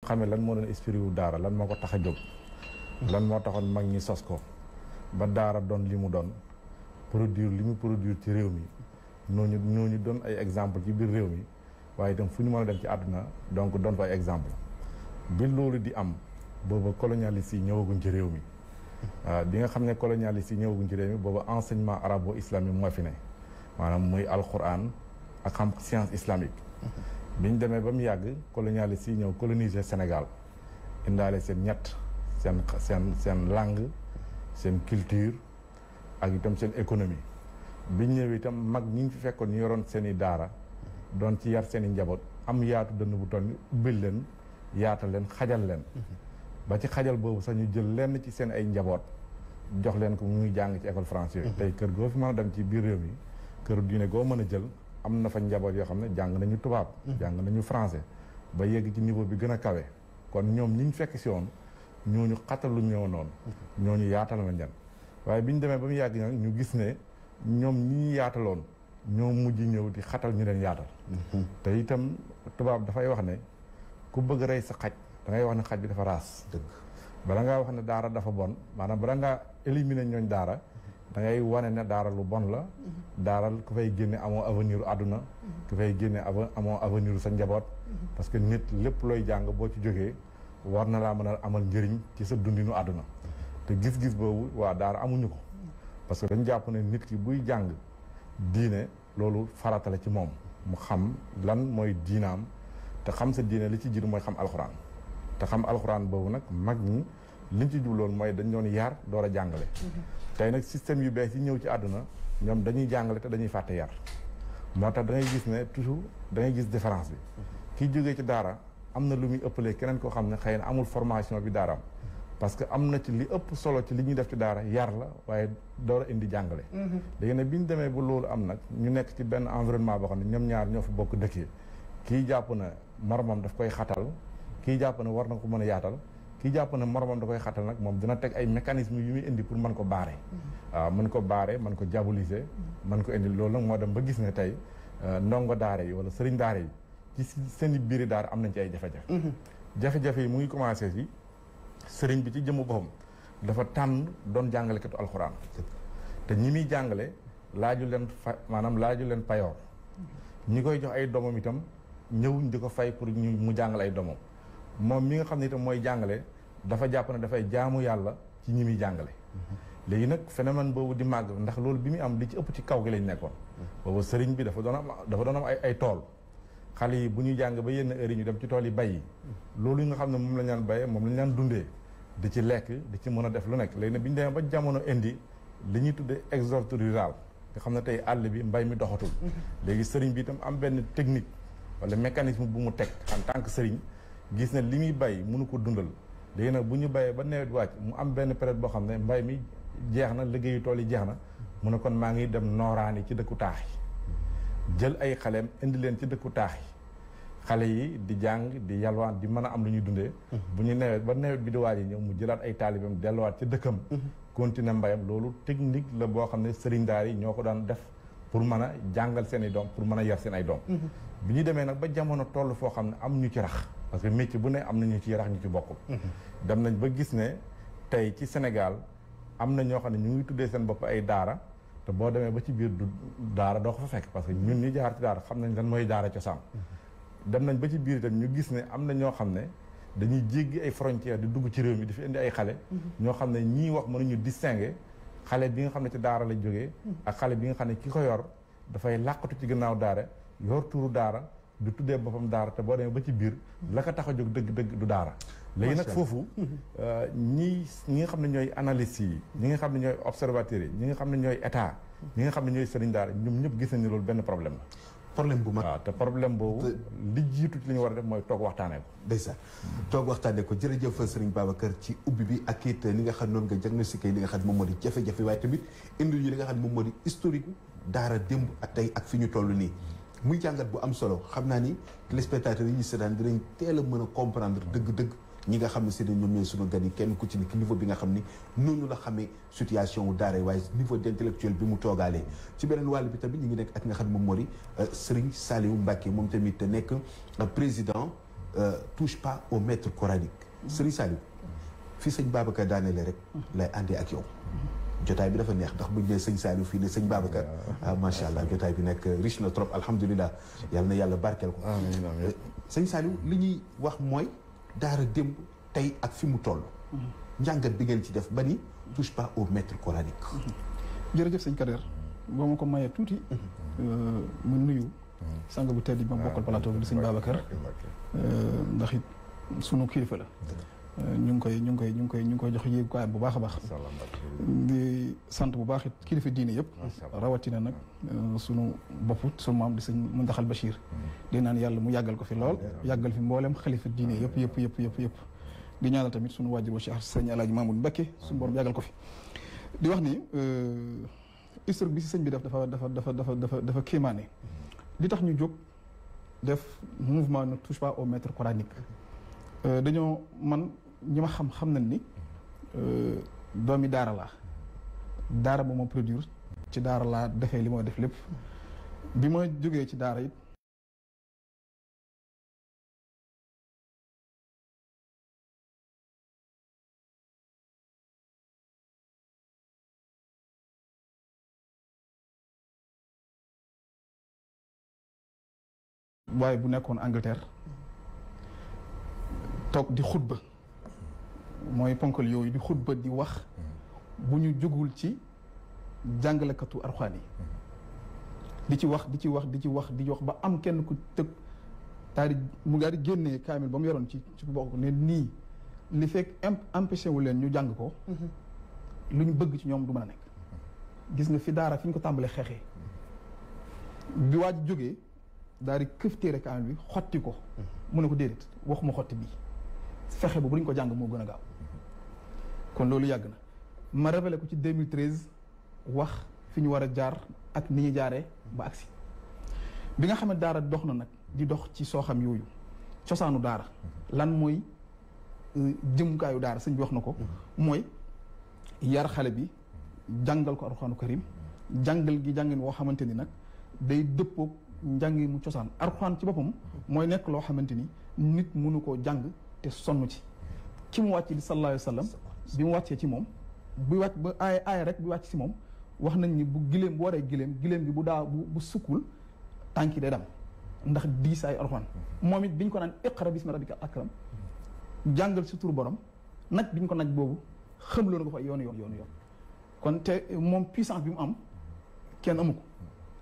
xamee lan moo doon esprit wu daara lan moo ko tax a jóg. lan moo taxoon mag ñi sos ko. ba daara doon li mu doon produire li mu produire ci réew mi ñooñu doon ay exemple ci biir réew mi waaye itam fu ñu mën a dem ci àdduna donc doon fa ay exemple bi loolu di am booba colonialiste yi ñëwaguñ ci réew mi. bi nga xam ne colonialiste yi ñëwaguñ ci réew mi booba enseignement arabo islamique moo fi ne maanaam muy alquran ak xam science islamique. biñ demee ba mu yàgg colonialiste yi ñëw coloniser Sénégal indaale seen ñett seen langue seen culture ak itam seen économie biñ ñëwee itam mag ñi ñu fi fekkoon ñu yoroon seen i daara doon ci yar seen i njaboot am yaatu dënn bu toll ni ubbil leen yaatal leen xajal leen. ba ci xajal boobu sax ñu jël lenn ci seen ay njaboot jox leen ko muy jàng ci école français yooyu. tey kër goo fi mën a dem ci biir réew mi kër diine goo mën a jël. am na fa njaboot yoo xam ne jàng nañu tubaab. jàng nañu français ba yegg ci niveau bi gën a kawe. kon ñoom ñi ñu fekk si woon ñooñu xatalu ñëw noonu. ñooñu yaatal nañ leen. waaye bi ñu demee ba mu yàgg nag ñu gis ne ñoom ñi ñu yaataloon ñoo mujj ñëw di xatal ñu leen yaatal. te itam tubaab dafay wax ne ku bëgg rey sa xaj da ngay wax ne xaj bi dafa raas. dëgg bala ngaa wax ne daara dafa bon maanaam bala ngaa éliminer ñooñ daara. da ngay wane ne daara lu bon la. daara ku fay génne amoo avenir àdduna. ku fay génne amoo avenir sa njaboot. parce que nit lépp looy jàng boo ci jógee war na laa mën a amal njëriñ ci sa dundinu àdduna. te gis-gis boobu waa daara amuñu ko. parce que dañu jàpp ne nit ki buy jàng diine loolu farata la ci moom mu xam lan mooy diinaam te xam sa diine li ci jiitu mooy xam alxuraan. te xam alxuraan boobu nag mag ñi liñ ci jubloon mooy dañ doon yar door a jàngale. tey nag système yu bees yi ñëw ci àdduna ñoom dañuy jàngale te dañuy fàtte yar moo tax da ngay gis ne toujours da ngay gis différence bi kii jógee ci daara am na lu muy ëppalee keneen koo xam ne xëy na amul formation bi daaraam parce que am na ci li ëpp solo ci li ñuy def ci daara yar la waaye door a indi jàngale. léegi nag bi ñu demee ba loolu am nag ñu nekk ci benn environnement boo xam ne ñoom ñaar ñoo fa bokk dëkkee kii jàpp na moromam daf koy xatal kii jàpp na war na ko mën a yaatal. kii jàpp na moromam da koy xatal nag moom dina teg ay mécanismes yu muy indi pour mën ko baare. waaw mën ko baare mën ko diaboliser. mën ko indi loolu nag moo dem ba gis ne tey ndongo daara yi wala sëriñ daara yi ci seen i biiri daara am nañ ci ay jafe-jafe. jafe-jafe yi mu ngi commencé ci sëriñ bi ci jëmmu boppam dafa tànn doon jàngalekatu alxuraan. te ñi muy jàngale laaju leen maanaam laaju leen payoor. ñi koy jox ay doomam itam ñëwuñ di ko fay pour mu jàngal ay doomam. moom mi nga xam ne itam mooy jàngale dafa jàpp ne dafay jaamu yàlla ci ñi muy jàngale. léegi nag phénomène boobu di màgg ndax loolu bi muy am li ci ëpp ci kaw gi lañ nekkoon. boobu sëriñ bi dafa doon am ay tool. xale yi bu ñuy jàng ba yenn heure yi ñu dem ci tool yi bay yi. loolu yi nga xam ne moom la ñu daan bayee moom la ñu daan dundee di ci lekk di ci mën a def lu nekk léegi nag bi ñu demee ba jamono indi li ñuy tuddee exode rural nga xam ne tey àll bi mbay mi doxatul. léegi sëriñ bi itam am benn technique wala mécanisme bu mu teg en tant que sëriñ. gis ne li muy bay mënu ko dundal léegi nag bu ñu bayee ba nawet wàcc mu am benn période boo xam ne mbay mi jeex na liggéeyu tool yi jeex na mu ne kon maa ngi dem nooraani ci dëkku taax yi jël ay xaleem indi leen ci dëkku taax yi xale yi di jàng di yalwaan di mën a am lu ñuy dundee bu ñu nawet ba nawet bi di waaj ñëw mu jëlaat ay taalibeem delluwaat ci dëkkam continuer mbayam loolu technique la boo xam ne sëriñ daar yi ñoo ko daan def pour mën a jàngal seen i doom pour mën a yar seen ay doom bi ñu demee nag ba jamono toll foo xam ne am ñu ci rax parce que métier bu ne am na ñu ci rax ñu ci bokkul. dem nañ ba gis ne tey ci Sénégal am na ñoo xam ne ñu ngi tuddee seen bopp ay daara te boo demee ba ci biir du daara doo ko fa fekk parce que ñun ñu jaar ci daara xam nañ lan mooy daara cosaan. dem nañ ba ci biir itam ñu gis ne am na ñoo xam ne dañuy jéggi ay frontières di dugg ci réew mi di fi indi ay xale. ñoo xam ne ñii wax mënuñu distinguer xale bi nga xam ne ci daara la jógee. ak xale bi nga xam ne ki ko yor dafay làqatu ci gannaaw daara yor turu daara. du tuddee boppam daara te boo demee ba ci biir la ko tax a jóg dëgg-dëgg du daara. léegi nag foofu ñi nga xam ne ñooy analystes yi ñi nga xam ne ñooy observateurs yi ñi nga xam ne ñooy état ñi nga xam ne ñooy sëriñ daara ñoom ñëpp gis nañ ne loolu benn problème la. problème bu mag waaw te problème boobu li jiitu ci li ñu war a def mooy toog waxtaanee ko. ndeysaan toog waxtaanee ko jërëjëf sëriñ Babacar ci ubbi bi ak it li nga xam noonu nga diagnostiqué li nga xam moom moo di jafe-jafe waaye tamit indil ñu li nga xam moom moo di historique daara démb ak tey ak fi ñu toll nii. muy jàngat bu am solo xam naa ni téléspectateurs yi ñu seetaan dinañ teel a mën a comprendre dëgg-dëgg ñi nga xam ne si ñoom ñooy sunu gan yi kenn ku ci nekk niveau bi nga xam ni noonu la xamee situation wu daara waaye niveau d'intellectuel bi mu toogaalee ci beneen wàll bi tamit ñu ngi nekk ak nga xam ne moom moo di Serigne Saliou Mbacké moom tamit nekk président touche pas au maître coranique. Serigne Saliou fii sëñ Babacar daanelee rek lay àndee ak yow. jotaay bi dafa neex ndax buñ nee sëñ Saliou fii ne sëñ Babacar macha allah jotaay bi nekk riche na trop alhamdulilah yàlla na yàlla barkeel ko. amiin sëñ Saliou li ñuy wax mooy daara démb tey ak fi mu toll. njàngat bi ngeen ci def ba ni touche pas au maître coranique. jërëjëf sëñ Kader boo ma ko mayee tuuti. mu nuyu. sang bu tedd bi ma bokkal plateau bi di sëñ Babacar. ndax it sunu kilifa la. ñu ngi koy jox yéegukaay bu baax a baax. di sant bu baax it kilifa diine yëpp. rawatina nag sunu bopp sunu maam di sëñ Muntaxal Bachir. di naan yàlla mu yàggal ko fi lool. yàggal fi mboolem xalifa diine yëpp. di ñaanal tamit sunu waajur wa Cheikh sëñ Alaaji Mamadou Mbacké sunu borom yàggal ko fi. di wax ni historique bi si sëñ bi def dafa kéemaane. li tax ñu jóg def mouvement ne touche pas au maître coranique dañoo man ñi ma xam nañ ni doomi daara laa daara ba ma produire ci daara laa defee li ma def lépp bi ma jógee ci daara it waaye bu nekkoon Angleterre toog di xutba mooy ponkal yooyu di xutba di wax bu ñu jógul ci jàngalekatu Alxuraan yi di ci wax ba am kenn ku tëg daal di mu daal di génnee kaamil ba mu yoroon ci bokk ne nii li fekk empêché wu leen ñu jàng ko lu ñu bëgg ci ñoom du mën a nekk gis nga fi daara fi ñu ko tàmbalee xeexee bi waa ji jógee daal di këf téere kaamil bi xotti ko mu ne ko déedéet waxuma xotti bii fexe ba bu ñu ko jàng moo gën a gaaw kon loolu yàgg na ma révélé ko ci 2013 wax fi ñu war a jaar ak ni ñu jaaree ba agsi bi nga xam ne daara dox na nag di dox ci sooxam yooyu cosaanu daara lan mooy jëmukaayu daara sëñ bi wax na ko mooy yar xale bi jàngal ko alxuraanu karim jàngal gi jàngin woo xamante ni nag day dëppoog njàngi mu cosaan alxuraan ci boppam mooy nekk loo xamante ni nit mënu koo jàng te sonn ci ki mu wàcc di sallallahu alayhi wa sallam bi mu wàccee ci moom bu wàcc ba aaya rek bi wàcc ci moom wax nañ ni bu giléem bu waree giléem gi bu sukkul tànki day dam ndax diis ay alxuraan moom it biñ ko naan iqra bismi rabbika akram jàngal si turu borom nag biñ ko nag boobu xam loolu nga fa yoonu kon te moom puissance bi mu am kenn amu ko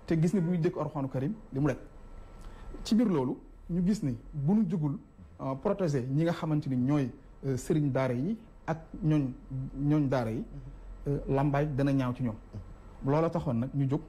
te gis nga bi muy dëkk alxuraanu karim li mu rek ci biir loolu ñu gis ni bu ñu jógul protéger ñi nga xamante ni ñooy sëriñ daara yi ak ñooñ daara yi lambaay dana ñaaw ci ñoom loola taxoon nag ñu jóg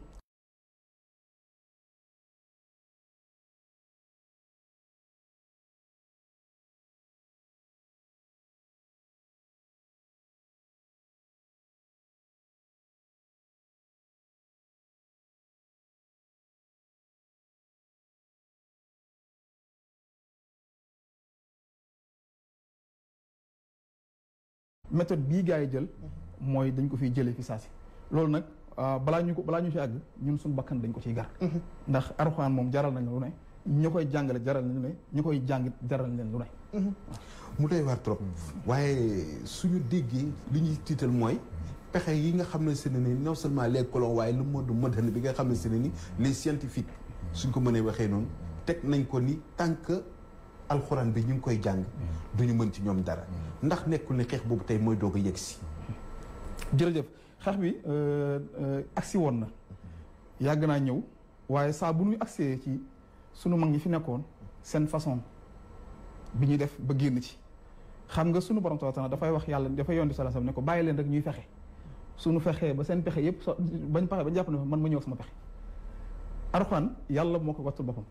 méthode bii gars yi jël mooy dañ ko fiy jëlee fi saa si loolu nag balaa ñu ci àgg ñun suñu bakkan dañ ko ciy gar ndax Alxuraan moom jaral nañ lu ne ñu koy jàngale jaral nañ lu ne ñu koy jàngit jaral nañ lu ne mu doy waar trop waaye suñu déggee li ñuy tiital mooy pexe yi nga xam ne se ne ni non seulement les colons waaye le monde moderne bi nga xam ne se ne ni les scientifiques suñ ko mënee waxee noonu teg nañ ko ni tant que alxuraan bi ñu ngi koy jàng duñu mën ci ñoom dara ndax nekkul ne xeex boobu tey mooy doog a yegg si jërëjëf xeex bi agsi woon na yàgg naa ñëw waaye saa bu ñuy agsee ci sunu mag ñi fi nekkoon seen façon bi ñuy def ba génn ci xam nga sunu borom taala dafay wax yàlla dafay yoon di sallallahu alayhi wasallam ne ko bàyyi leen rek ñuy fexe suñu fexee ba seen pexe yëpp bañ paxe ba jàpp ne man ma ñëw sama pexe alxuraan yàlla moo ko wattul boppam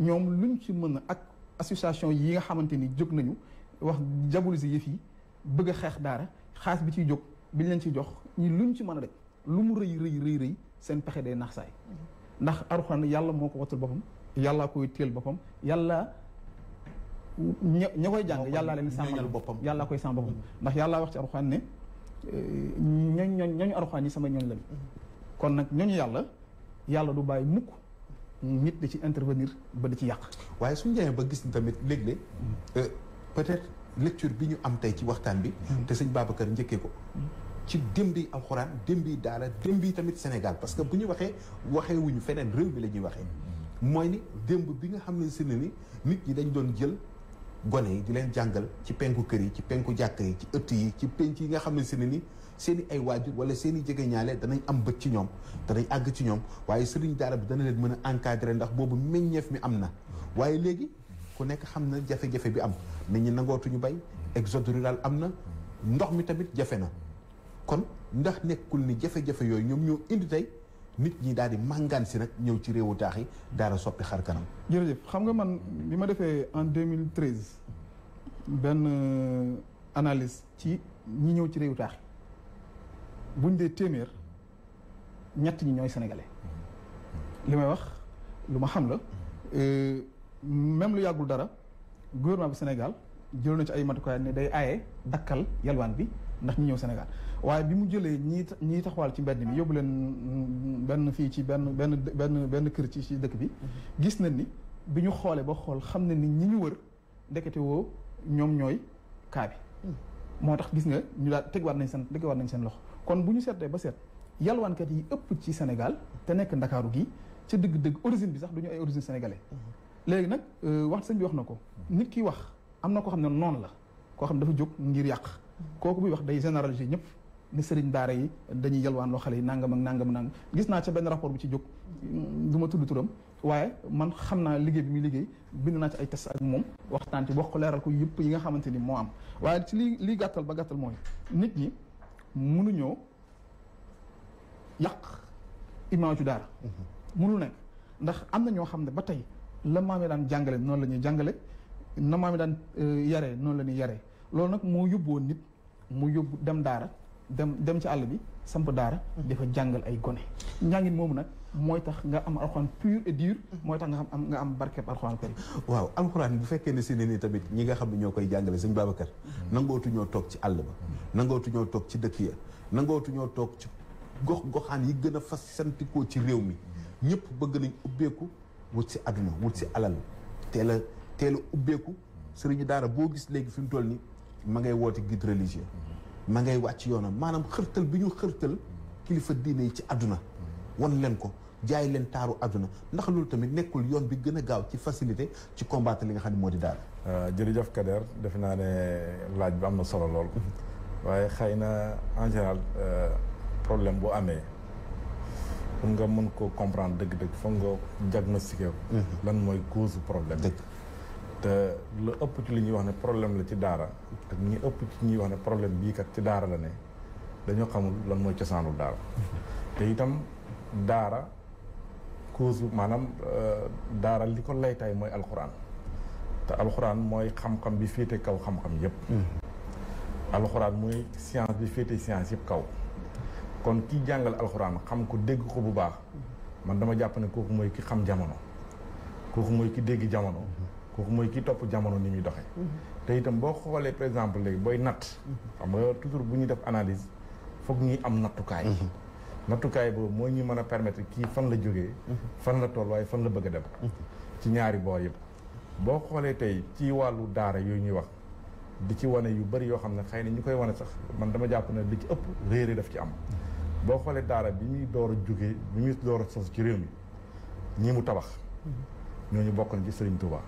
ñoom luñ ci mën a ak association yi nga xamante ni jóg nañu wax diaboliser yëf yi bëgg a xeex daara xaalis bi ciy jóg biñ leen ciy jox ñi luñ ci mën a rek lu mu rëy seen pexe day naax saay ndax alxuraan yàlla moo ko wattul boppam yàllaa koy téel boppam yàlla ña koy jàng yàllaa leen sàmmal boppam yàllaa koy sàmm boppam ndax yàllaa wax ci alxuraan ne ñooñu alxuraan yi sama ñooñ lañu kon nag ñooñu yàlla du bàyyi mukk nit di ci intervenir ba di ci yàq. waaye suñu demee ba gis ni tamit léeg-léeg peut-être lecture bi ñu am tey ci waxtaan bi. te sëñ Babacar njëkkee ko. ci démbi alxuraan démbi daara démbi tamit Sénégal parce que bu ñu waxee wuñu feneen réew mi la ñuy waxee. mooy ni démb bi nga xam ne si ne ni nit ñi dañ doon jël gone yi di leen jàngal ci penku kër yi ci penku jàkk yi ci ëtt yi ci penc yi nga xam ne si ne ni seen i ay waajur wala seen i jegeñaale danañ am bët ci ñoom danañ àgg ci ñoom waaye sëriñ daara bi dana leen mën a encadrer ndax boobu meññeef mi am na waaye léegi ku nekk xam na jafe-jafe bi am nit ñi nangootuñu bay exode rural am na ndox mi tamit jafe na kon ndax nekkul ni jafe-jafe yooyu ñoom ñoo indi tey nit ñi daal di màngaan si nag ñëw ci réewu taax yi daara soppi xar kanam. jërëjëf xam nga man bi ma defee en 2013 benn analyse ci ñi ñëw ci réewu taax yi buñ dee téeméer ñett ñi ñooy sénégalais li may wax lu ma xam la même lu yàggul dara gouvernement bu Sénégal jël na ci ay matukaay ne day aaye dakkal yalwaan bi ndax ñi ñëw Sénégal waaye bi mu jëlee ñii taxawal ci mbedd mi yóbbu leen benn fii ci benn kër ci dëkk bi gis nañ ni bi ñu xoolee ba xool xam ne ni ñi ñu wër ndekete woo ñoom ñooy kaa bi moo tax gis nga ñu daal tegwaat nañ seen loxo kon bu ñu seetee ba seet yalwaankat yi ëpp ci Sénégal te nekk Ndakaaru gi ca dëgg-dëgg origine bi sax du ñu ay origine sénégalais léegi nag sëñ bi wax na ko nit ki wax am na koo xam ne noonu la koo xam ne dafa jóg ngir yàq kooku buy wax day généraliser ñëpp ni sëriñ daara yi dañuy yalwaan loo xale yi nangam ak nangam gis naa ca benn rapport bu ci jóg du ma tudd turam waaye man xam naa liggéey bi muy liggéey bind naa ci ay test ak moom waxtaan ci wax ko leeral ko yëpp yi nga xamante ni moo am waaye ci li gàttal ba gàttal mooy nit ñi mënuñoo yàq image daara mënul nekk ndax am na ñoo xam ne ba tey la maam yi daan jàngale noonu la ñuy jàngale na maam yi daan yaree noonu la ñuy yaree loolu nag moo yóbbuwoon nit mu yóbbu dem daara dem ci àll bi samp daara dafa jàngal ay gone njàngin moomu nag mooy tax nga am alxuraan pur et dur mooy tax nga am barkeb alxuraan kari waaw alxuraan bu fekkee ne si ne ni tamit ñi nga xam ne ñoo koy jàngale sëñ Babacar nangootu ñoo toog ci àll ba nangootu ñoo toog ci dëkk ya nangootu ñoo toog ci goxaan yi gën a fas santikoo ci réew mi ñëpp bëgg nañ ubbeeku wut si àdduna wut si alal teel a ubbeeku sëriñu daara boo gis léegi fi mu toll ni ma ngay woote guide religieux ma ngay wàcc yoonam maanaam xërtal bi ñu xërtal kilifa diine yi ci àdduna wan leen ko jaay leen taaru àdduna ndax loolu tamit nekkul yoon bi gën a gaaw ci facilité ci combattre li nga xam ne moo di daara. jërëjëf Kader defe naa ne laaj bi am na solo lool waaye xëy na en général problème bu amee pour nga mën ko comprendre dëgg-dëgg foog nga diagnostiqué ko lan mooy cause problème te lu ëpp ci li ñuy wax ne problème la ci daara ak ñi ëpp ci ñuy wax ne problème bii kat ci daara la ne dañoo xamul lan mooy cosaanul daara te itam daara cause maanaam daara li ko lay tay mooy alxuraan te alxuraan mooy xam-xam bi féete kaw xam-xam yépp alxuraan mooy science bi féete science yépp kaw kon ki jàngal alxuraan xam ko dégg ko bu baax man dama jàpp ne kooku mooy ki xam jamono kooku mooy ki dégg jamono kooku mooy ki topp jamono ni muy doxee te itam boo xoolee par exemple léegi booy natt xam nga toujours bu ñuy def analyse foog ñuy am nattukaay nattukaay boobu moo ñu mën a permettre kii fan la jógee fan la toll waaye fan la bëgg a dem ci ñaari boor yëpp boo xoolee tey ci wàllu daara yooyu ñuy wax di ci wane yu bari yoo xam ne xëy na ñu koy wane sax man dama jàpp ne li ci ëpp réere daf ci am boo xoolee daara bi muy door a jógee bi muy door a sos ci réew mi ñi mu tabax ñooñu bokk na ci Serigne Touba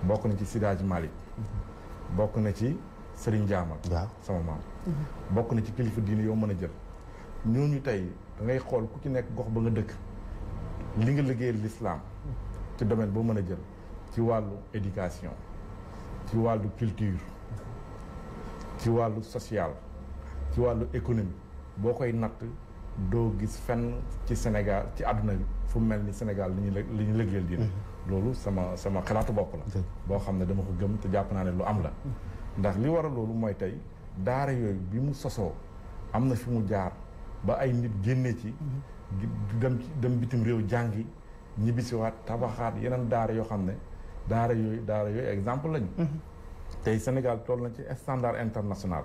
bokk na ci Seydi Hadji Malick bokk na ci Serigne Ndiama sama maam bokk na ci kilifa diine yoo mën a jël ñooñu tey da ngay xool ku ci nekk gox ba nga dëkk li nga liggéeyal l'islam ci domaine boo mën a jël ci wàllu éducation ci wàllu culture ci wàllu social ci wàllu économie boo koy natt doo gis fenn ci Sénégal ci àdduna bi fu mel ni Sénégal li ñu liggéeyal diine loolu sama xalaatu bopp la boo xam ne dama ko gëm te jàpp naa ne lu am la ndax li waral loolu mooy tey daara yooyu bi mu sosoo am na fi mu jaar ba ay nit génnee ci dem bitim réew jàngi ñibbisiwaat tabaxaat yeneen daara yoo xam ne daara yooyu exemple lañu tey Sénégal toll na ci standard international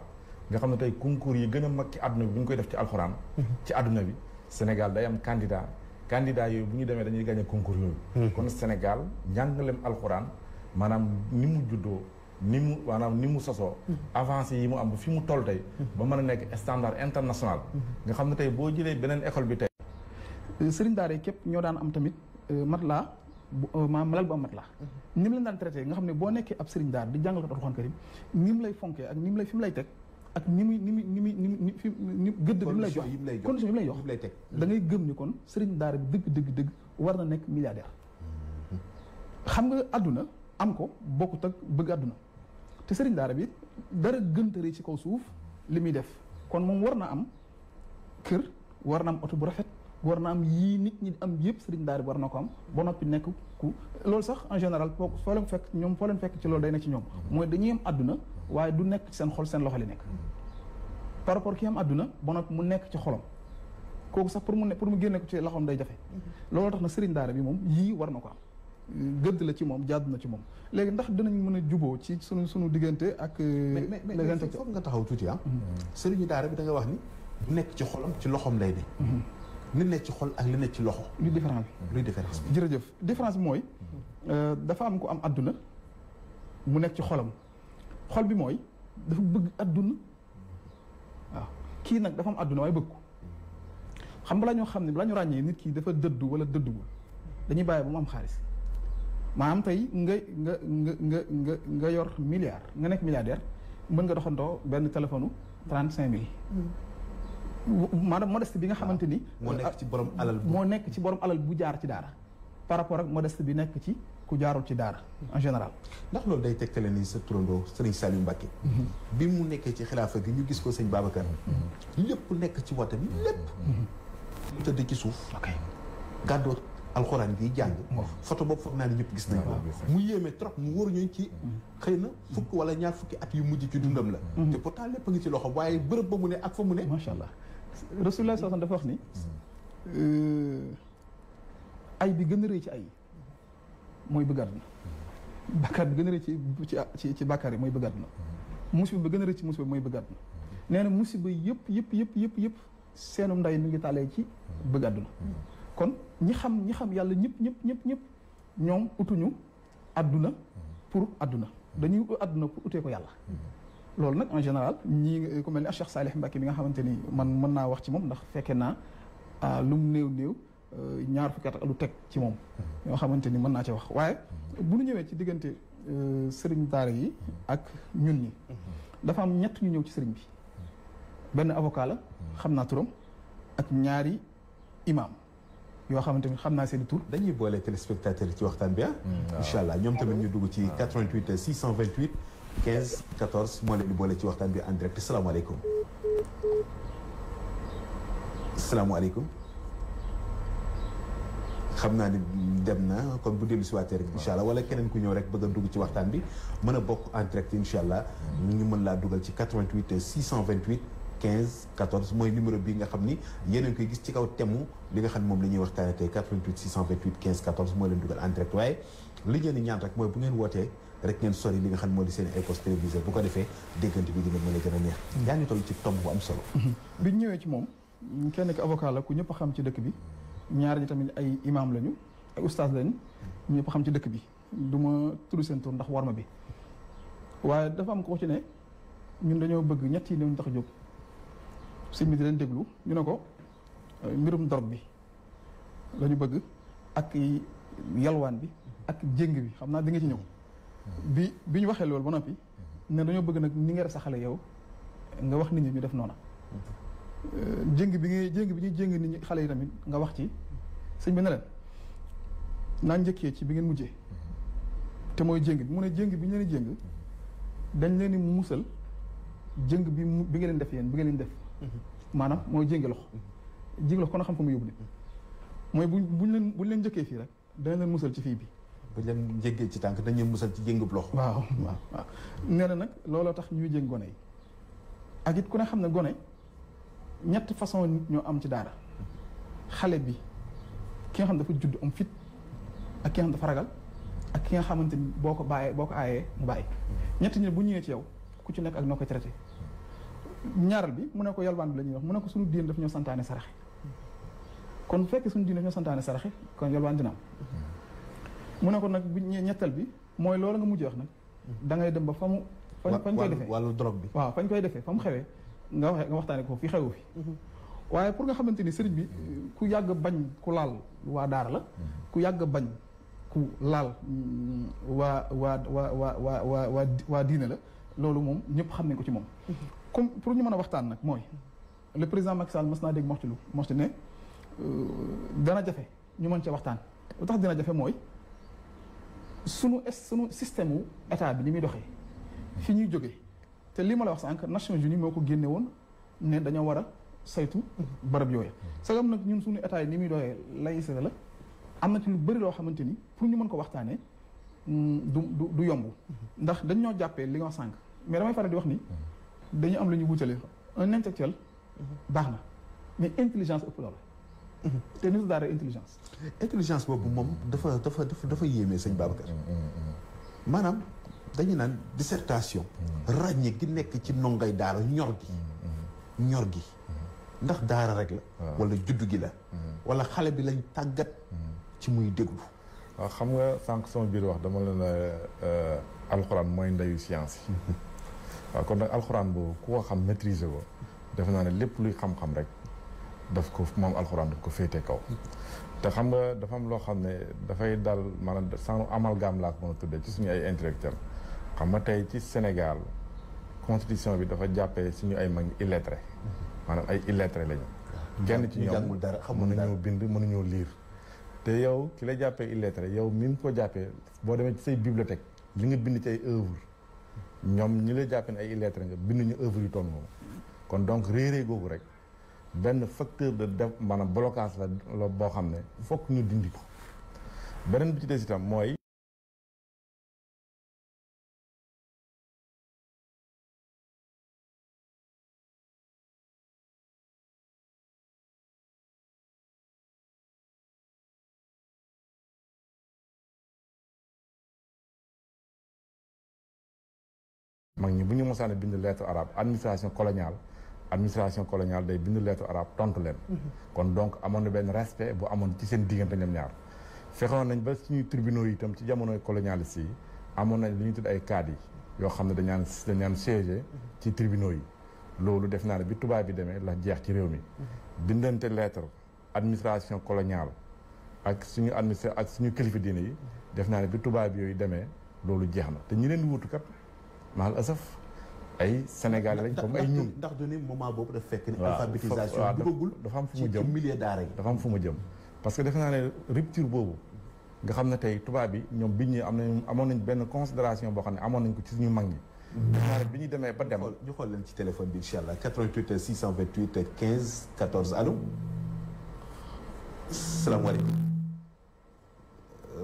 nga xam ne tey concours yi gën a mag ci àdduna bi bu ñu koy def ci alxuraan ci àdduna bi Sénégal day am candidat candidat yooyu bu ñu demee dañuy gagné concours yooyu. kon Sénégal njàngaleem alxuraan maanaam ni mu juddoo ni mu sosoo. avancé yi mu am ba fi mu toll tey. ba mën a nekk standard international. nga xam ne tey boo jëlee beneen école bi tey. sëriñ daara yi képp ñoo daan am tamit matelas malal bu am matelas. ni mu leen daan traité nga xam ne boo nekkee ab sëriñ daara di jàngal ko alxuraan karim ni mu lay fonkee ak ni mu lay teg. ak ni gëdd bi mu lay jox condition yi mu lay jox da ngay gëm ni kon sëriñ daara bi dëgg war na nekk milliardaire. xam nga àdduna am ko bokkut ak bëgg àdduna te sëriñ daara bi dara gëntëre ci kaw suuf li muy def kon moom war na am kër war na am oto bu rafet war na am yii nit ñi am yëpp sëriñ daara bi war na ko am ba noppi nekk ku loolu sax en général foo leen fekk ci loolu day nekk ci ñoom mooy dañuy am àdduna waaye du nekk ci seen xol seen loxo li nekk par rapport ki am àdduna ba noppi mu nekk ci xolam kooku sax pour mu génne ko ci loxoom day jafe loolu tax na sëriñ daara bi moom yii war na ko am gëdd la ci moom jàdd na ci moom léegi ndax dinañ mën a juboo ci sunu diggante ak mais foofu nga taxaw tuuti sëriñu daara bi da nga wax ni bu nekk ci xolam ci loxoom lay ne li nekk ci xol ak li nekk ci loxo luy différence bi jërëjëf différence bi mooy dafa am ko am àdduna mu nekk ci xolam xol bi mooy dafa bëgg àdduna waaw kii nag dafa am àdduna waaye bëgg ko xam balaa ñoo xam ne balaa ñu ràññee nit ki dafa dëddu wala dëdduwul dañuy bàyyi ba mu am xaalis maanaam tey nga yor milliard nga nekk milliardaire mën nga doxandoo benn téléphone 35 000 maanaam modeste bi nga xamante ni moo nekk ci borom alal bu jaar ci daara par rapport ak modeste bi nekk ci ku jaarul ci daara en général ndax loolu day tegtale ni sa turandoo sëriñ Saliou Mbacké bi mu nekkee ci xilaafa gi ñu gis ko sëñ Babacar lépp nekk ci wata bi lépp mu tëdd ci suuf gàddoo alxuraan gi jàng photo boobu foog naa ne ñëpp gis nañ ko mu yéeme trop mu wóor ñu ci xëy na fukk wala ñaar fukki at yu mujj ci dundam la te pourtant lépp a ngi ci loxo waaye bërëb ba mu ne ak fa mu ne macha allah Rasulullah sallallahu dafa wax ni ay bi gën a rëy ci ay mooy bëgg àdduna bàkkaar bi gën a rëy ci bàkkaar yi mooy bëgg àdduna musiba bi gën a rëy ci musiba mooy bëgg àdduna nee na musiba yëpp seenum nday mi ngi tàllee ci bëgg àdduna kon ñi xam yàlla ñëpp ñoom utuñu àdduna pour àdduna dañuy ut àdduna pour utee ko yàlla loolu nag en général ñii ku mel ni Cheikh Salih Mbacké bi nga xamante ni man mën naa wax ci moom ndax fekkee naa lu mu néew ñaar fukki at ak lu teg ci moom yoo xamante ni mën naa ci wax waaye bu ñu ñëwee ci diggante sëriñ daara yi ak ñun ñi dafa am ñett ñu ñëw ci sëriñ bi benn avocat la xam naa turam ak ñaari imam yoo xamante ni xam naa seen i tur dañuy boole téléspectateurs yi ci waxtaan bi incha allah ñoom tamit ñu dugg ci 88 628 15 14 moo leen di boole ci waxtaan bi en direct salaamaaleykum xam naa ni dem na kon bu dellu si waatee rek incha allah wala keneen ku ñëw rek bëgg a dugg ci waxtaan bi mën a bokk en direct incha allah ñu mën laa dugal ci 88 628 15 14 mooy numéro bi nga xam ni yéen a ngi koy gis ci kaw temu li nga xam ne moom la ñuy waxtaanee tey 88 628 15 14 moo leen dugal en direct waaye li ngeen di ñaan rek mooy bu ngeen wootee rek ngeen sori li nga xam ne moo di seen ay poste téléviseur bu ko defee déggante bi dina mën a gën a neex yaa ngi toll ci tomb bu am solo bi ñu ñëwee ci moom kenn ki avocat la ku ñëpp xam ci dëkk bi ñaar ñi tamit ay imam lañu ay oustaz lañu ñëpp xam ci dëkk bi du ma tudd seen tur ndax warma bi waaye dafa am ko ci ne ñun dañoo bëgg ñett yi ñu tax a jóg sëñ bi di leen déglu ñu ne ko mbirum drogue bi la ñu bëgg ak yalwaan bi ak jéng bi xam naa di nga ci ñëw bi ñu waxee loolu ba noppi ne dañoo bëgg nag ni nga def sa xale yow nga wax nit ñi ñu def noona jéng bi ñuy jéng nit ñi xale yi tamit nga wax ci sëñ bi ne leen naa njëkkee ci bi ngeen mujjee te mooy jéng bi mu ne jéng bi ñu leen jéng dañ leen di musal jéng bi nga leen def yéen bi nga leen def maanaam mooy jéngi loxo jéngi loxo kon a xam ko mu yóbbu nit mooy buñ leen njëkkee fii rek dañ leen musal ci fii bi buñ leen jéggee ci tànk dañ leen musal ci jéngub loxo waaw nee na nag looloo tax ñuy jéng gone yi ak it ku ne xam ne gone ñett façon nit ñoo am ci daara xale bi ki nga xam dafa judd am fit ak ki nga xam dafa ragal ak ki nga xamante ni boo ko aayee mu bàyyi ñett ñi bu ñëwee ci yow ku ci nekk ak noo koy traité ñaaral bi mu ne ko yalwaan bi la ñuy wax mu ne ko suñu diin daf ñoo santaane saraxe kon fekk suñu diine ñoo santaane saraxe kon yalwaan dina am mu ne ko nag bu ñettal bi mooy loolu nga mujj wax nag da ngay dem ba fañ koy defee wàllu drogue bi waaw fañ koy defee fa mu xewee nga waxtaane ko fi xewu fi waaye pour nga xamante ni sëriñ bi ku yàgg bañ ku laal waa daara la ku yàgg bañ ku laal waa diine la loolu moom ñëpp xam nañ ko ci moom comme pour ñu mën a waxtaan nag mooy le président Macky Sall mas naa dégg moxti ne dana jafe ñu mën cee waxtaan lu tax dina jafe mooy sunu système wu état bi ni muy doxee fi ñuy jógee te li ma la wax sànq Nations Unies moo ko génne woon ne dañoo war a saytu barab yooyu sagam nag ñun suñu état yi ni muy doxee laïcité la am na ci lu bëri loo xamante ni pour ñu mën ko waxtaanee du yomb ndax dañ ñoo jàppee li nga wax sànq mais damay faral di wax ni dañu am lu ñu wutale un intellectuel baax na mais intelligence ëpp loolu te nitu daara intelligence boobu moom dafa yéemee sëñ Babacar maanaam dañu naan dissertation ràññe gi nekk ci ndongay daara ñor gi ndax daara rek la wala juddu gi la wala xale bi lañ tàggat ci muy déglu waaw xam nga sànq sama biir wax dama leen alxuraan mooy ndeyu science yi waaw kon nag alxuraan boobu ku ko xam maîtriser ko defe naa ne lépp luy xam-xam rek daf ko moom alxuraan daf ko féete kaw te xam nga dafa am loo xam ne dafay dal maanaam sans amalgame laa ko mën a tuddee ci suñu ay intellectuel xam nga tey ci Sénégal constitution bi dafa jàppee suñu ay mag illettré maanaam ay illettré lañu kenn ci ñoom mënuñoo bind mënuñoo lire te yow ki la jàppee illettré yow mi ngi ko jàppee boo demee ci say bibliothèque li nga bind ci ay œuvre ñoom ñi la jàppee ne ay illettré nga bind ñu œuvre yu toll moom kon donc réeree googu rek benn facteur de maanaam blocage la boo xam ne fokk ñu dindi ko beneen bi ci des itam mooy mag ñi bu ñu mosaane bind lettre arabe administration coloniale day bind lettre arabe tontu leen kon donc amoon na benn respect bu amoon ci seen diggante ñoom ñaar fexoon nañ ba suñuy tribunaux yi itam ci jamonoy colonialiste yi amoon nañ li ñuy tudd ay cadres yi yoo xam ne dañaan siéger ci tribunaux yi loolu def naa ne bi tubaab bi demee la jeex ci réew mi bindante lettre administration coloniale ak suñu ak suñu kilifa diine yi def naa ne bi tubaab yooyu demee loolu jeex na te ñi leen wuutu kat maal asaf ay Sénégalais lañ comme ay ñun ndax du ne moment boobu dafa fekk ni alphabétisation duggagul dafa am fu mu jëm milieu daara yi dafa am fu mu jëm parce que defe naa ne rupture boobu nga xam ne tey tubaab bi ñoom biñ ñi amoon nañ benn considération boo xam ne amoon nañ ko ci suñu mag ñi defe naa ne bi ñu demee ba dem ñu xool leen ci téléphone bi incha allah 88 628 15 14 allo salaamaaleykum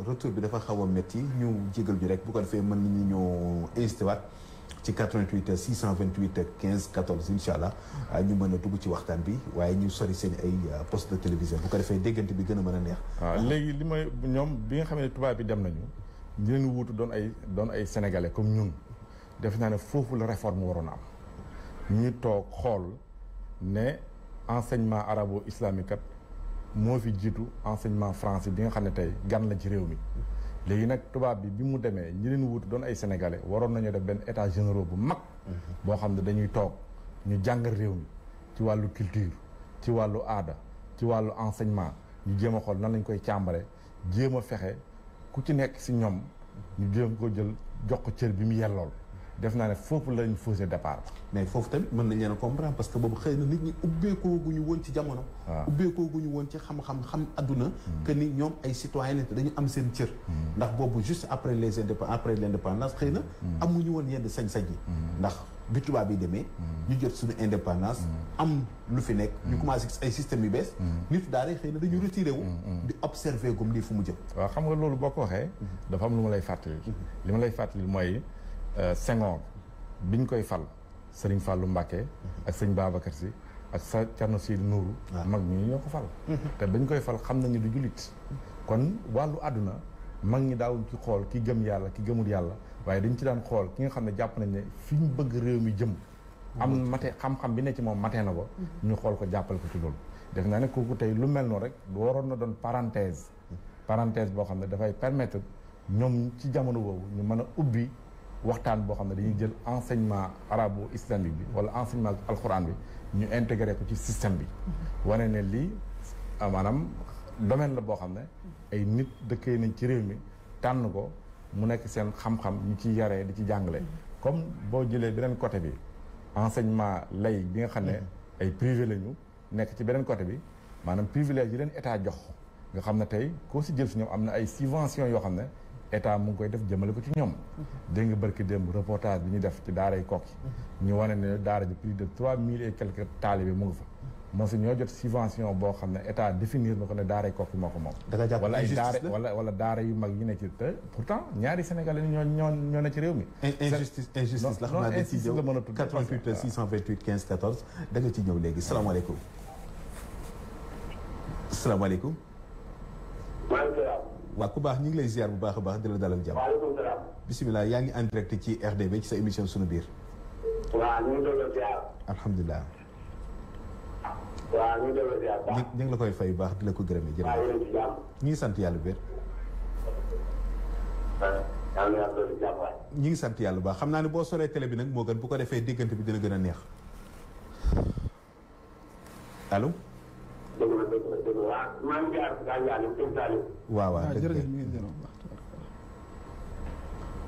retour bi dafa xaw a métti ñu jégal bi rek bu ko defee mën nañu ñoo insisté waat ci 88 628 15 14 incha allah ñu mën a dugg ci waxtaan bi waaye ñu sori seen ay poste de télévision bu ko defee déggante bi gën a mën a neex. waaw léegi li may ñoom bi nga xam ne tubaab bi dem nañu ñu leen wuutu doon ay sénégalais comme ñun def naa ne foofu la réforme waroon a am ñu toog xool ne enseignement arabo islamique kat moo fi jiitu enseignement français bi nga xam ne tey gan la ci réew mi. léegi nag tubaab bi mu demee ñi leen wuutu doon ay sénégalais waroon nañoo def benn état généraux bu mag boo xam ne dañuy toog ñu jàngal réew mi ci wàllu culture ci wàllu aada ci wàllu enseignement ñu jéem a xool nan lañ koy càmbare jéem a fexe ku ci nekk si ñoom ñu jéem ko jël jox ko cër bi mu yellool def naa ne foofu lañ fausé départ mais foofu tamit mën nañ leen a comprendre parce que boobu xëy na nit ñi ubbeekoo gu ñu woon ci jamono ubbeekoo gu ñu woon ci xam adduna que ni ñoom ay citoyen lañ te dañu am seen cër ndax boobu juste après l'indépendance xëy na amuñu woon yenn sañ-sañ yi ndax bi tubaab yi demee ñu jot suñu indépendance am lu fi nekk ñu commencé ay système yu bees nit daara xëy na dañu retiré wu di observer gum lii fu mu jëm waaw xam nga loolu boo ko waxee dafa am lu ma lay fàttali li ma lay fàttali mooy Senghor biñ koy fal Serigne Fallou Mbacké ak sëñ Babacar Sy ak sa Thierno Seydou Nourou mag ñi ñoo ko fal te bañ koy fal xam nañu du jullit kon wàllu àdduna mag ñi daawuñ ci xool ki gëm yàlla ki gëmul yàlla waaye dañ ci daan xool ki nga xam ne jàpp nañ ne fi ñu bëgg réew mi jëm am mate xam-xam bi ne ci moom matee na ko ñu xool ko jàppale ko ci loolu def naa ne kooku tey lu mel noonu rek waroon na doon parenthèse boo xam ne dafay permettre ñoom ci jamono boobu ñu mën a ubbi waxtaan boo xam ne dañuy jël enseignement arabo islamique bi wala enseignement alxuraan bi ñu intégré ko ci système bi wane ne lii maanaam domaine la boo xam ne ay nit dëkkee nañ ci réew mi tànn ko mu nekk seen xam-xam ñu ci yaree di ci jàngale comme boo jëlee beneen côté bi enseignement laïque bi nga xam ne ay privé la ñu nekk ci beneen côté bi maanaam privilège yi leen état jox nga xam ne tey koo si jël si ñoom am na ay subventions yoo xam ne état mu ngi koy def jëmale ko ci ñoom dégg nga barki démb reportage bi ñu def ci daaray Koki ñu wane ne daara ji plus de 3000 et quelques talibé mu ngi fa moo si ñoo jot subvention boo xam ne état définir na ko ne daaray Koki moo ko moom wala ay daara wala daara yu mag yi ne ci te pourtant ñaari sénégalais ñoo ne ci réew mi injustice la xam naa da ci ñëw 88 628 15 14 da nga ci ñëw léegi salaamaaleykum salaamaaleykum waaw ku baax ñu ngi lay ziar bu baax a baax di la dalal jàmm. waaleykum salaam. bisimilah yaa ngi en direct ci RDB ci sa émission sunu biir. waaw ñu ngi doon ziar. alhamdulilah. waaw ñu ngi doon ziar baax. ñu ngi la koy fay baax di la ko gërëmee jërëjëf. waaw yéen ci jàmm. ñu ngi sant yàlla bu wér. ñu ngi sant yàlla bu baax xam naa ne boo soree télé bi nag moo gën bu ko defee diggante bi dina gën a neex allo. waaw waaw jërëjëf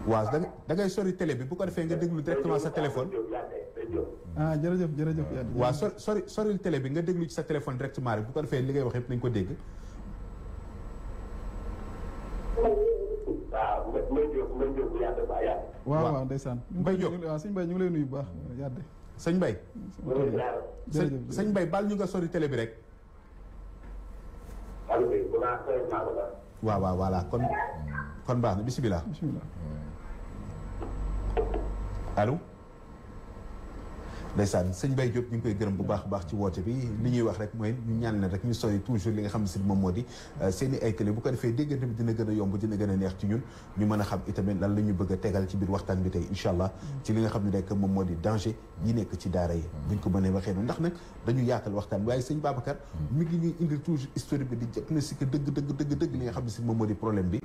waaw da ngay sori télé bi bu ko defee nga déglu directement sa téléphone. jërëjëf waaw soril télé bi nga déglu ci sa téléphone directement rek bu ko defee li ngay wax yëpp nañ ko dégg. waaw ndeysaan Mbaye Diop waaw sëñ Mbaye ñu ngi lay nuyu bu baax yàdde sëñ Mbaye sëñ Mbaye baal ñu nga sori télé bi rek waaw voilà kon baax na bisimilah allo ndeysaan sëñ Baye Diop ñu ngi koy gërëm bu baax a baax ci woote bi li ñuy wax rek mooy ñu ñaan leen rek ñu sori toujours li nga xam ne si moom moo di seen i ay télé bu ko defee déggante bi dina gën a yomb dina gën a neex ci ñun ñu mën a xam itamit lan la ñu bëgg a tegal ci biir waxtaan bi tey incha allah ci li nga xam ne rek moom moo di danger yi nekk ci daara yi buñ ko mënee waxee noonu ndax nag dañu yaatal waxtaan bi waaye sëñ Babacar mi ngi ñuy indil toujours historique bi di diagnostic dëgg li nga xam ne si moom moo di problème bi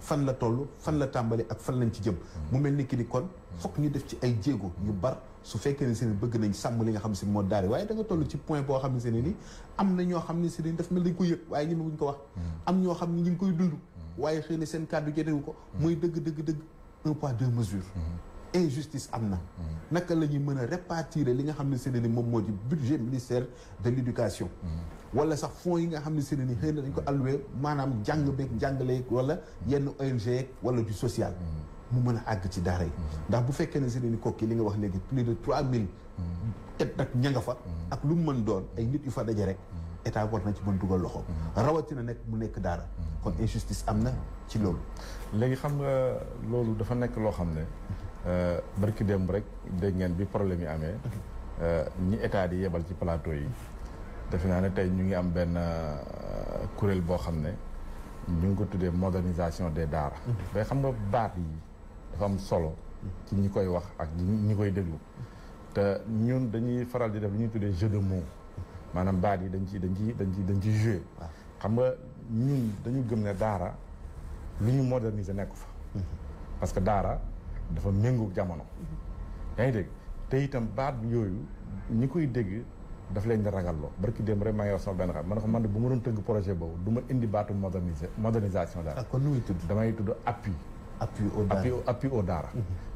fan la toll fan la tàmbali ak fan lañ ci jëm mu mel ni ki ni kon fokk ñu def ci ay jéego yu bar su fekkee ne seen bëgg nañ sàmm li nga xam ne si moo daari waaye da nga toll ci point boo xam ne seen ni am na ñoo xam ne si daf mel dañ ko yëg waaye ñi buñ ko wax am ñoo xam ne ñu ngi koy dund waaye xëy na seen kàddu jotewu ko muy dëgg un poids deux mesures injustice am na naka la ñuy mën a répartir li nga xam ne seen ni moom moo di budget ministère de l'éducation wala sax fonds yi nga xam ne seen ni xëy na dañ ko alloué maanaam jàng beeg njàngale wala yenn ONG wala du social mu mën a àgg ci daara yi ndax bu fekkee ne si ni kokki li nga wax léegi plus de 3000 et nag ña nga fa ak lu mu mën doon ay nit yu fa daje rek état war na ci mën dugal loxo rawatina nekk mu nekk daara kon injustice am na ci loolu léegi xam nga loolu dafa nekk loo xam ne barki démb rek dégg ngeen bi problème yi amee ñi état di yebal ci plateau yi defe naa ne tey ñu ngi am benn kuréel boo xam ne ñu ngi ko tuddee modernisation des daara mais xam nga baat yi dafa am solo ci ñi koy wax ak ñi koy déglu te ñun dañuy faral di def li ñuy tuddee jeu de mots maanaam baat yi dañ ci jouer xam nga ñun dañu gëm ne daara lu ñu moderniser nekku fa parce que daara dafa méngoog jamono yaa ngi dégg te itam baat yooyu ñi koy dégg daf leen di ragalloo barki démb rek maa ngi wax sama benn xam man man bu ma doon tëgg projet boobu du ma indi baatu modernisation daara kon nu muy tudd damay tudd appui au daara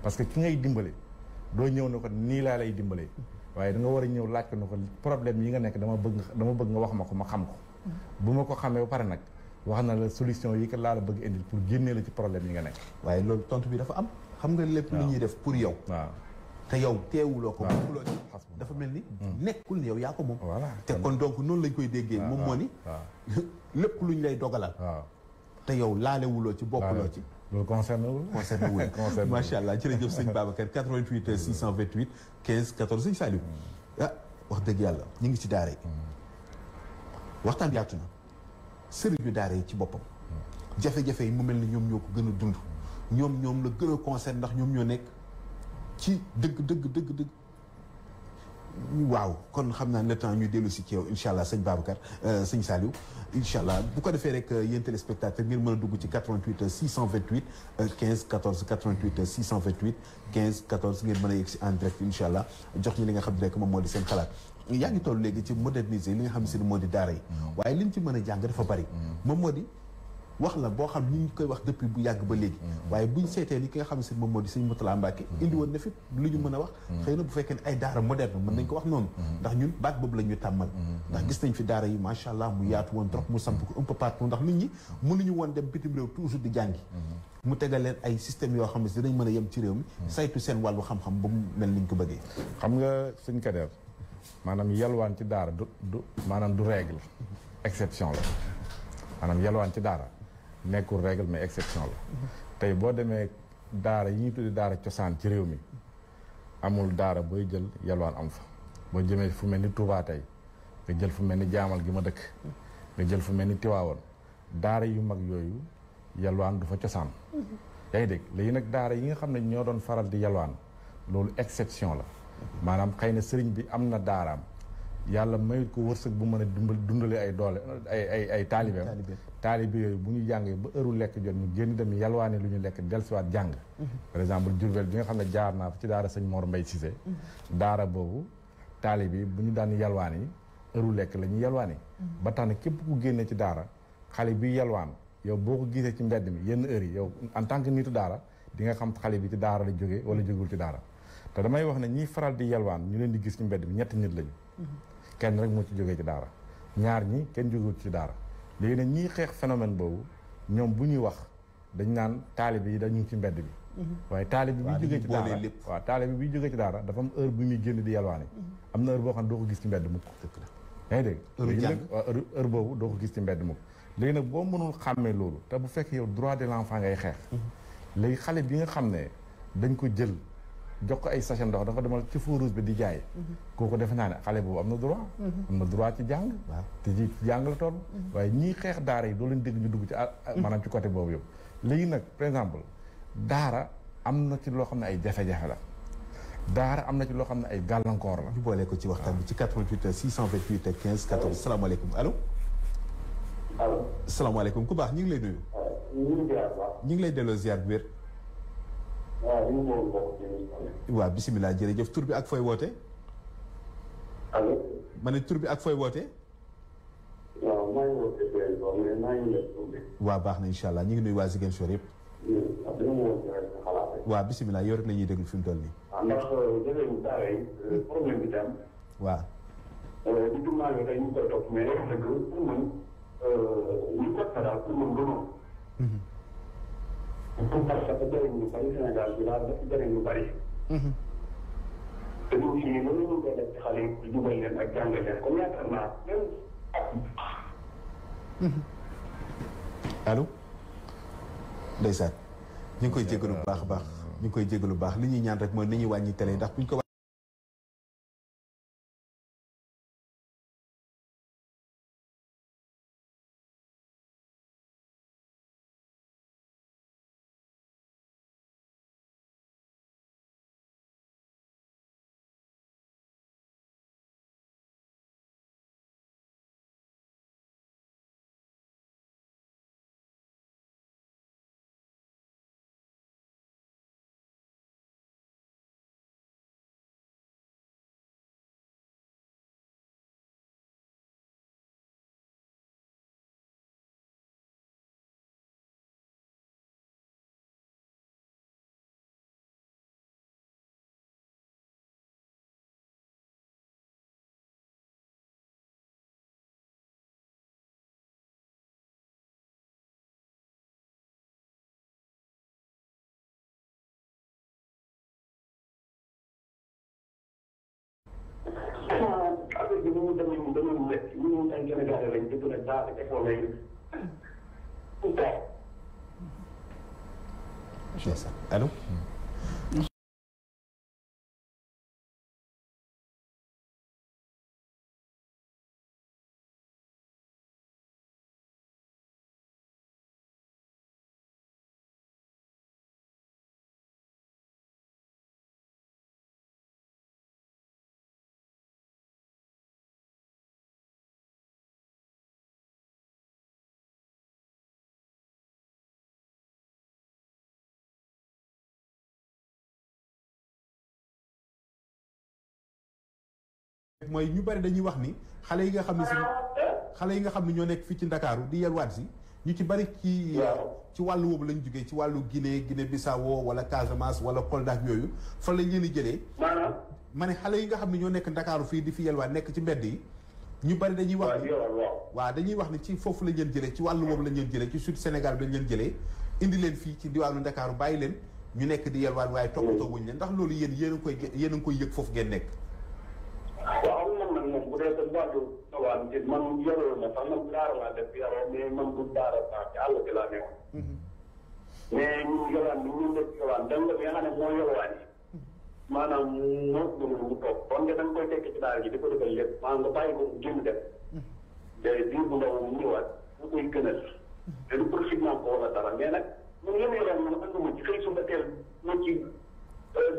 parce que ki ngay dimbale doo ñëw ne ko nii laa lay dimbalee waaye da nga war a ñëw laaj ko ne ko problème yi nga nekk dama bëgg nga wax ma ko ma xam ko bu ma ko xamee ba pare nag wax na la solution yi ko laa la bëgg indil pour génnee la ci problème yi nga nekk waaye loolu tontu bi dafa am xam nga lépp li ñuy def pour yow waaw te yow teewuloo ko bëgguloo ci dafa mel ni nekkul ni yow yaa ko moom voilà te kon donc noonu lañ koy déggee moom moo ni lépp luñ lay dogalal te yow laalewuloo ci bokkuloo ci loolu concerné wul macha allah jërëjëf sëñ Babacar 88 628 15 14 sëñ Saliou wax dëgg yàlla ñu ngi ci daara yi waxtaan yaatu na sëriñu daara yi ci boppam jafe-jafe yi mu mel ni ñoom ñoo ko gën a dund ñoom la gën a concerné ndax ñoom ñoo nekk ci dëgg waaw kon xam naa le temps ñu dellu si ci yow incha allah sëñ Babacar sëñ Saliou incha allah bu ko defee rek yéen téléspectateurs ngeen mën a dugg ci 88 628 15 14 88 628 15 14 ngeen mën a yegg si en direct incha allah jox ñu li nga xam ne rek moom moo di seen xalaat. yaa ngi toll léegi ci moderniser li nga xam ne moo di daara yi. waaye liñ ci mën a jàng dafa bari. moom moo di wax la boo xam ni ñu koy wax depuis bu yàgg ba léegi. waaye buñ seetee li ki nga xam ne moo di sëñ Moutala Mbacke indi woon na fi lu ñu mën a wax. xëy na bu fekkee ne ay daara moderne mën nañ ko wax noonu. ndax ñun baat boobu la ñu tàmmal. ndax gis nañ fi daara yi macha allah mu yaatu woon trop mu samp ko un peu partout ndax nit ñi mënuñu woon dem bitim réew toujours di jàngi. mu tegal leen ay système yoo xam ne dinañ mën a yem ci réew mi. saytu seen wàllu xam-xam ba mu mel ni ñu ko bëggee. xam nga suñ Kader maanaam yalwaan ci daara maanaam du règle exception la maanaam yalwaan ci daara nekkul règle mais exception la tey boo demee daara yi ñu tuddi daara cosaan ci réew mi amul daara booy jël yalwaan am fa boo jëmee fu mel ni Touba tey nga jël fu mel ni jaamal gi ma dëkk nga jël fu mel ni Tiwaawoon daara yu mag yooyu yalwaan du fa cosaan yaa ngi dégg léegi nag daara yi nga xam ne ñoo doon faral di yalwaan loolu exception la maanaam xëy na sëriñ bi am na daaraam yàlla mayut ko wërsëg bu mën a dundale ay doole ay taalibeem taalibe yooyu bu ñu jàngee ba heure lekk jot ñu génn dem yalwaani lu ñu lekk dellusiwaat jàng par exemple Diourbel bi nga xam ne jaar naa fa ci daara sëñ Mor Mbaye Cissé daara boobu taalibe yi bu ñu daan yalwaani heure lekk la ñuy yalwaani ba tax na képp ku génne ci daara xale bi yalwaan yow boo ko gisee ci mbedd mi yenn heure yi yow en tant que nitu daara di nga xam xale bi ci daara la jógee wala jógul ci daara te damay wax ne ñiy faral di yalwaan ñu leen di gis ci mbedd mi ñetti nit lañu kenn rek moo ci jógee ci daara ñaar ñi kenn jógul ci daara léegi nag ñiy xeex phénomène boobu ñoom bu ñuy wax dañ naan taalibe yi dañu ci mbedd bi waaye taalibe bi jógee ci daara waaw taalibe bi jógee ci daara dafa am heure bu muy génn di yalwaani am na heure boo xam ne doo ko gis ci mbedd mukk yaa ngi dégg heure boobu doo ko gis ci mbedd mukk léegi nag boo mënul xàmmee loolu te bu fekk yow droit de l'enfant ngay xeex léegi xale bi nga xam ne dañ ko jël jox ko ay sachet ndox dafa demal ci feu rouge bi di jaay kooku defe naa ne xale boobu am na droit ci jàng te ci jàng la toll waaye ñii xeex daara yi doo leen dégg ñu dugg ci maanaam ci côté boobu yëpp léegi nag par exemple daara am na ci loo xam ne ay jafe-jafe la daara am na ci loo xam ne ay gàllankoor la ñu boole ko ci waxtaan bi ci 88 628 15 14 salaamaaleykum allo salaamaaleykum ku baax ñu ngi lay nuyu ñu ngi lay delloo ziar bu wér waaw bisimilah jërëjëf tur bi ak fooy woote. allo. ma ne tur bi ak fooy woote. waaw maa ngi woote mais maa ngi lay tuuti. waaw baax na incha allah ñu ngi nuyu waa Ziguinchor yëpp. waaw bisimilah yow rek la ñuy déglu fi mu toll nii. ndax jëlee daara yi problème bi tam. waaw. di jumaa yi tey ñu koy topp mais dëgg pour man ñu ko daal pour man gënoon. parce que jëriñ lu bari Sénégal bi daal dafa jëriñ lu bari. te ñun fii loolu ñu koy def ci xale yi dugal leen ak jàngal leen comme yaakaar naa même allo. ndeysaan ñu ngi koy jégalu bu baax a baax ñu ngi koy jégalu bu baax li ñuy ñaan rek mooy ni ñuy wàññi télé ndax buñ ko affaire bi ñu dañu nekk ñu ay Sénégalais lañ dëgg la daal école lay allo. mooy ñu bari dañuy wax ni xale yi nga xam ne si xale yi nga xam ne ñoo nekk fii ci Ndakaaru di yelwaat si ñu ci bari ci wàllu woobu lañ jógee ci wàllu Guinée Bissau wala Casamance wala Kolda ak yooyu fa lañ leen di jëlee ma ne xale yi nga xam ne ñoo nekk Ndakaaru fii di fi yelwaat nekk ci mbedd yi ñu bari dañuy wax ni waaw dañuy wax ni ci foofu lañ leen jëlee ci wàllu woobu lañ leen jëlee ci sud Sénégal bi lañ leen jëlee indi leen fii ci diwaanu Ndakaaru bàyyi leen ñu nekk di yelwaat waaye toppatoo wuñ leen ndax loolu yéen a ngi koy yëg foofu ngeen nekk. waaw man nag moom bu dee sa wàllu tawaan ci man yoroo na sax man daara laa def yaroo mais man du daara sax ci àll bi laa nekkoon. mais ñun yowaan bi ñun def yowaan dem bi nga xam ne moo yowaan yi maanaam moo gën mu toog kon nga da nga koy tekki ci daara ji di ko defal lépp maanaam nga bàyyi ko mu génn dem day diir bu ndaw mu ñëwaat mu koy gënal te du profit naa ko wala dara mais nag ñun yéen yoroon man anduma ci xëy suba teel ma ci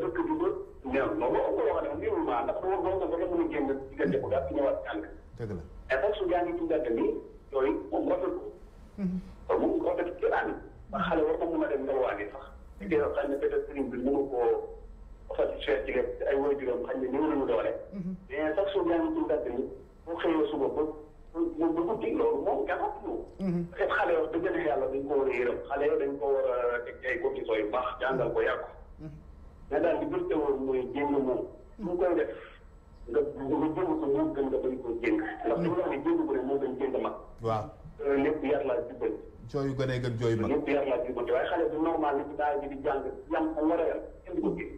dëkk bi ba néew loolu am nga wax ne mbirul maa ndax dama doon nga mën a génn diggante bu gàtt ñëwaat jàng dëgg la mais sax su jàngi ci mbedd nii yooyu moom rafetlu te moom rafetlu kenaan ba xale war na mën a dem ngelwaani sax di dee xañ na peut-être sëriñ bi mënu koo satisfaire ci lépp ay waajuram xañ ne néew nañu doole mais sax su jàngi ci mbedd nii bu xëyee suba ba guddi loolu moom gànnaaw peut-être xale yoo dëgg na yàlla dañ ko war a yërëm xale yoo dañ ko war a teg ay conditions yu baax jàngal ko yàgg mais daal li gën a woon mooy jéng moom su koy def nga jéng ko moo gën nga bañ koo jéng ndax li mu wax ne jéng ko rek moo gën jéng mag waaw lépp yar laa jubal jooyu gën a gën jooyu mag lépp yar laa jubal waaye xale bu normal ni ci daal ji di jàng yam ko war a yar kenn du ko jéng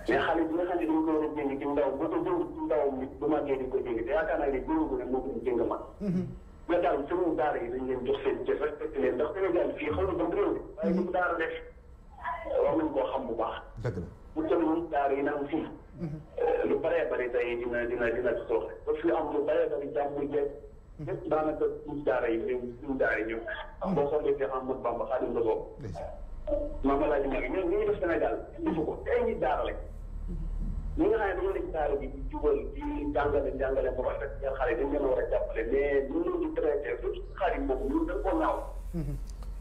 mais xale bi nga xam ne dañ ko war a jéng ci ndaw boo ko jéng ci ndawam nit bu màggee di ko jéng te yaakaar naa ne jéng ko rek moo gën jéng mag mais daal sëriñ daara yi dañ leen jox seen jëf respecté leen ndax Sénégal fii xaw na ban réew bi waaye ñu daara def war nañ koo xam bu baax dëgg la bu tënk daara yi naan fii lu bëree bëri tey dina sooxe ba fi am lu bëree bëri jàmm jeeg lépp daanaka suñu daara yi suñu daara yi ñëw am boo xoolee fi Ahmadu Bamba Xaadimu Rasuul Maam Alaaji Maalik ñoom ñu def Sénégal defu ko te ay nit daara lañ ñi nga xam ne dañoo nekk daara bi di jubal di jàngale bu rafet yar xale dañ leen war a jàppale mais ñu leen di traité surtout xale yi moom ñun dañ koo naaw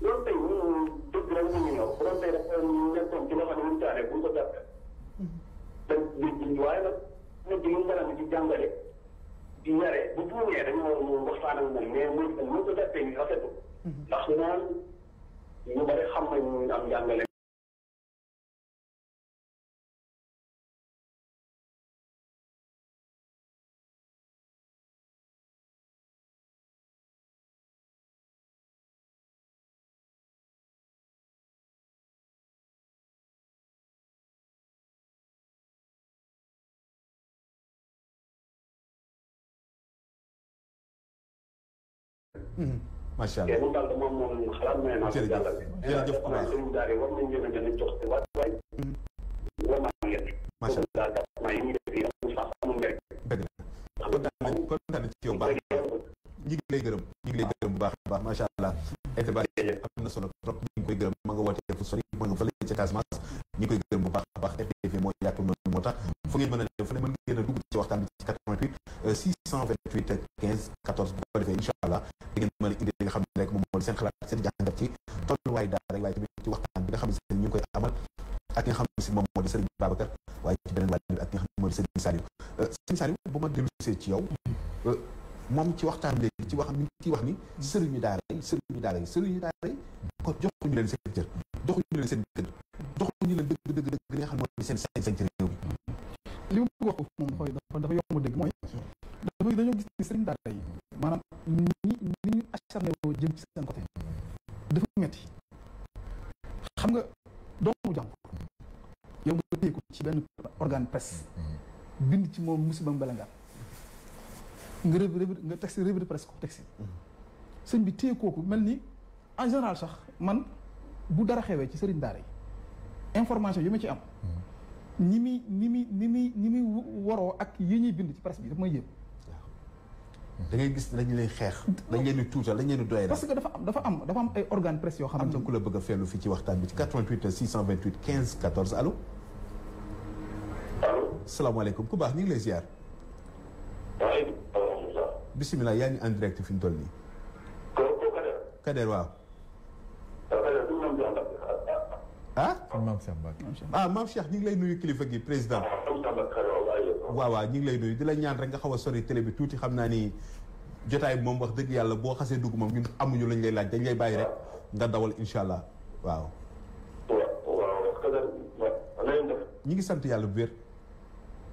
loolu tey ñun dëgg rek ñu ñëw bu doon tey dafa nekkoon ci loo xam ne ñu taane bu ñu ko jàppee dañ di waaye nag nit ñi mën a di jàngale di yare bu buñee dañoo war a waxtaan ak moom mais mu ko jàppee ñu rafetu ndax naan ñu bari xam nañ am jàngale macha allah loolu daal dama moom xalaat may naa ko jàllale. jërëjëf ku baax sëriñ daara yi war nañ leen a gën a jox te waay vraiment ngeen. macha allah daal daal yi ñuy def yi amul sax amul njëriñ. dëgg la kontaan nañ ci yow baax ñi ngi lay gërëm bu baax a baax macha allah intervention am na solo trop ñu ngi koy gërëm ma nga wootee fu sori ma nga fële ca Casamance ñu ngi koy gërëm bu baax a baax RTV moo yàqul noonu moo tax fu ngeen mën a def fu ne mën ngeen a dugg ci waxtaan bi ci 88 628 15 14 bu ko defee incha allah da ngeen mën a indi li nga xam ne rek moom moo seen xalaat seen jàngat ci tolluwaay daara waaye tamit ci waxtaan bi nga xam ne ñu ngi koy amal ak ki nga xam ne si moom moo di Serigne Babacar waaye ci beneen wàll bi ak ki nga xam ne moo di Serigne Saliou Serigne Saliou bu ma dellusee ci yow moom ci waxtaan léegi ci wax mi ngi ciy wax ni sëriñu daara yi ko joxuñu leen seen cër joxuñu leen seen gën joxuñu leen dëgg li nga xam ne mooy seen sañ-sañ ci réew mi li ma bëgg wax foofu moom xooy dafa yomb dégg mooy dañoo gis ni sëriñ daara yi maanaam ni ñu acharné woo jëm ci seen côté dafa metti xam nga doomu jàmm yow nga téye ko ci benn organe presse bind ci moom musiba mbelangaan nga teg si revue de presse ko teg si sëñ bi téye kooku mel ni en général sax man bu dara xewee ci sëriñ daara yi information yi ma ci am ni muy waroo ak yi ñuy bind ci presse bi daf may yéem da ngay gis dañu leen xeex dañ leen di tuutal dañ leen di doy parce que dafa am ay organe presse yoo xam am na ku la bëgg a fellu fii ci waxtaan bi ci 88 628 15 14 allo salaamaaleykum ku baax ñu ngi lay ziar bisimilah yaa ngi en direct fi mu toll nii Kader waaw Maam Cheikh ñu ngi lay nuyu kilifa gi président waaw waaw ñu ngi lay nuyu di la ñaan rek nga xaw a sori télé bi tuuti xam naa ni jotaay bi moom wax dëgg yàlla boo xasee dugg moom ñun amuñu lañ lay laaj dañ lay bàyyi rek nga dawal incha allah waaw. ñu ngi sant yàlla bu wér.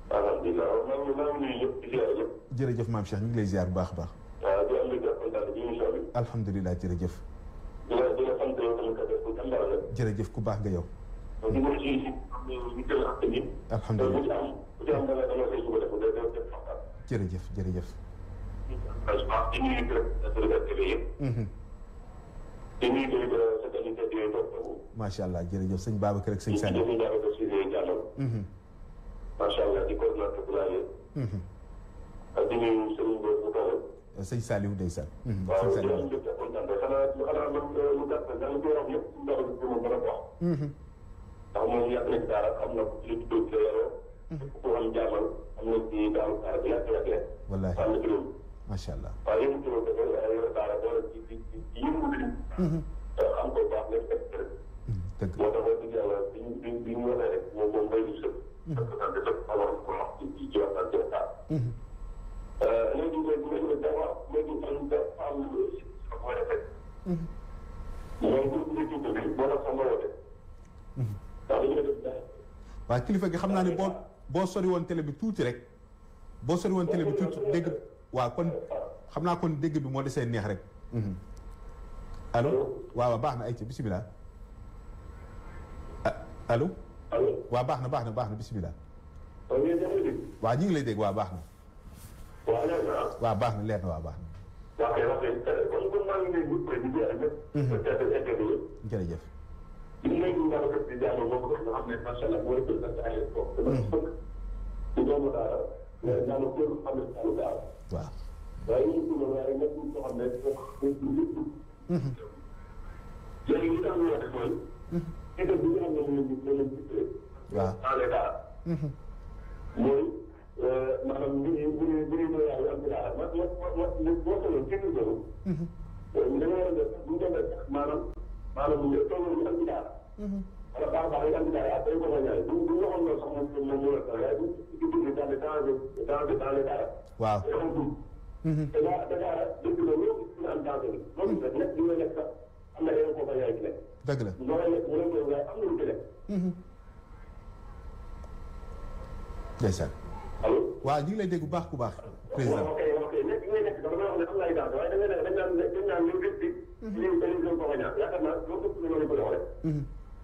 alhamdulilah maa ngi nuyu ñëpp di ziar ñëpp. jërëjëf maam Cheikh ñu ngi lay ziar bu baax a baax. waaw di am lu jàpp kontaan ci émission bi. alhamdulilah jërëjëf. di la sant yow tamit kat ku jàmbaar la. jërëjëf ku baax nga yow. di nga ci ñu jël ak nit. alhamdulilah bu ci am da nga koy suba def da nga def waxtaan. jërëjëf jërëjëf. di nuyu directeur TV yëpp. di nuyu tamit sa qualité bi yooyu toog. macha allah jërëjëf sëñ Babacar ak sëñ Saliou. macha allah di coordinateur bu laajee. ak di nuyu sëñ bu toog. sëñ Saliou ndeysaan. waaw sëñ di Saliou. am njëkk a kontaan xanaa man lu gàtt da nga koy wax yëpp ndox bi moom mën a wax. ndax moom yàgg na ci daara am na ku ci tudd ci yoroo. ku am jaamal am na ci daal daara bi yàgg yàgg. wallaahi am na ci loolu. macha allah. waaw yëngu ci loolu dafa yor daara boole ci yëngu bi. am ko baax nga def rek. dëgg moo tax wax dëgg yàlla bi ñu waxee rek moom moom mbay du sëb. parce que daal dafa amoon ko wax ci waxtaan ci waxtaan. léegi léegi dafa léegi am mooy defee. mooy bu ñu tudd bi moo tax sax ma woote. ndax dañu def dara. waaw kilifa gi xam naa ne boo sori woon télé bi tuuti rek boo sori woon télé bi tuuti dégg waaw kon xam naa kon dégg bi moo desee neex rek. allo waaw baax na ay ci bisimilah. allo. allo. waaw baax na bisimilah. kon yéen ñoo ngi dégg. waaw ñu ngi lay dégg waaw baax na. waaw leer na ah. waaw baax na leer na waaw baax na. waaw kay wax dëgg kon maa ngi lay wut di jeex ñëpp. peut-être interview yëpp. jërëjëf. li mu nekk nga rafet di jàng moom nga xam ne macha allah moo représenté ay époque. dama fëkk di doomu daara. mais daanaka képp xam ne daal daara. waaw. waaye ñu ngi waaye nekk loo xam ne dafa léegi li tax ñu wax mooy. itam bi nga xam ne moom la ñu tuddee. waaw dans les daara. mooy maanaam mbir yi yaa am ci daara ma boo tolloon ci biir boobu. da nga war a def bu ñu demee sax maanaam tolloo ñu am ci daara. wala baax yi am ci daara dañ ko fa ñaare bu waxoon loolu sax moom moo la tax waaye bu ñu tuddee dans les daara. waaw. te daara dëgg la loolu dina am danger bi loolu nag nekk li nga nekk sax am na yeneen kooku yaay ci nekk. dëgg la. loolu nekk mu nekk waaye am na lu ci nekk. ndeysaan. allo. waaw ñu ngi lay dégg bu baax ku baax. président ok nekk li ngay nekk dafa may wax ne am na ay danger waaye dañ naan ñu gis bi. lii dañu doon kooku ñaan yaakaar naa loolu ëpp na loolu ko doxalee.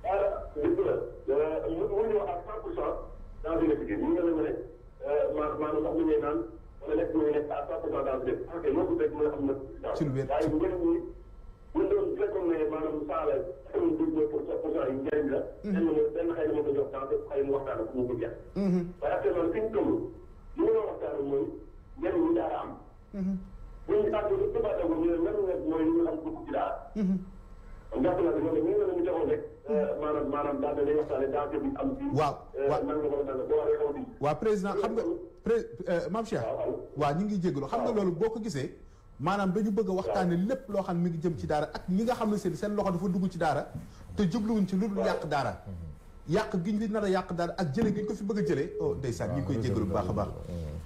daara dëgg la mënuñu wax à 100% dans une équipe ñu ngi leen ne maanaam ndax ñu naan wala nekk ñu nekk à 100% dans une équipe ok loolu rek mën a am na. ci lu wér waaye njëriñ ñi buñ doon fekkoon ne maanaam saa la 99% yi njëriñ la. benn xëy na moo ko jox temps xëy na waxtaan ak mu ko jeex. waaye actuellement fi ñu toll li ñu doon waxtaan mooy njëriñ ñi daara am. bu ñu tàggatoo ba tàggatoo ñu ne lan mooy li ñu am dugg ci daara. kon jàpp naa ne loolu ñu ngi leen di joxoon rek maanaam daal dañuy waxtaanee danger bi am. waaw waaw nan nga ko waxtaanee boo waxee xaw ma. waaw président xam nga Mame Cheikh. waaw ñu ngi jégalu xam nga loolu boo ko gisee. maanaam dañu bëgg a waxtaane lépp loo xam ne mi ngi jëm ci daara ak ñi nga xam ne seen loxo dafa dugg ci daara te jubluwuñ ci lu dul yàq daara yàq gi ñu li nar a yàq daara ak jële gi ñu ko fi bëgg a jëlee oh ndeysaan ñu ngi koy jégalu bu baax a baax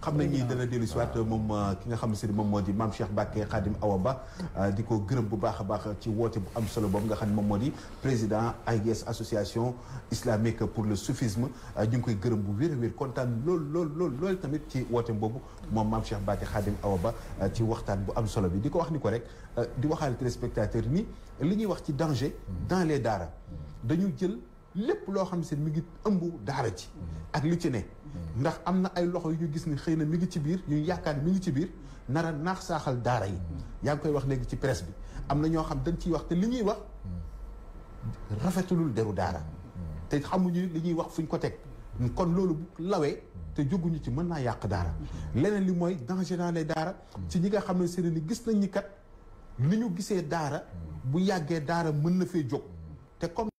xam nañ ni dana dellu si waat moom ki nga xam ne moom moo di Mame Cheikh Mbacké Khadim Awa Ba di ko gërëm bu baax a baax ci woote bu am solo boobu nga xam ne moom moo di président AIS association islamique pour le soufisme ñu ngi koy gërëm bu wér a wér kontaan loolu tamit ci woote boobu moom Mame Cheikh Mbacké Khadim Awa Ba ci waxtaan bu am solo bi di ko wax ni ko rek di waxaale téléspectateur ni li ñuy wax ci danger dans les daara dañu jël lépp loo xam ne mi ngi ëmb daara ji ak li ci ne ndax am na ay loxo yu ñu gis ni xëy na mi ngi ci biir ñu yaakaar ni mi ngi ci biir nar a naax saaxal daara yi yaa ngi koy wax léegi ci presse bi am na ñoo xam dañ ciy wax te li ñuy wax rafetulul deru daara te xamuñu li ñuy wax fuñ ko teg kon loolu bu lawee te jóguñu ci mën naa yàq daara leneen li mooy danger dans les daara ci ñi nga xam ne seen ni gis nañ ni kat li ñu gisee daara bu yàggee daara mën na fee jóg te comme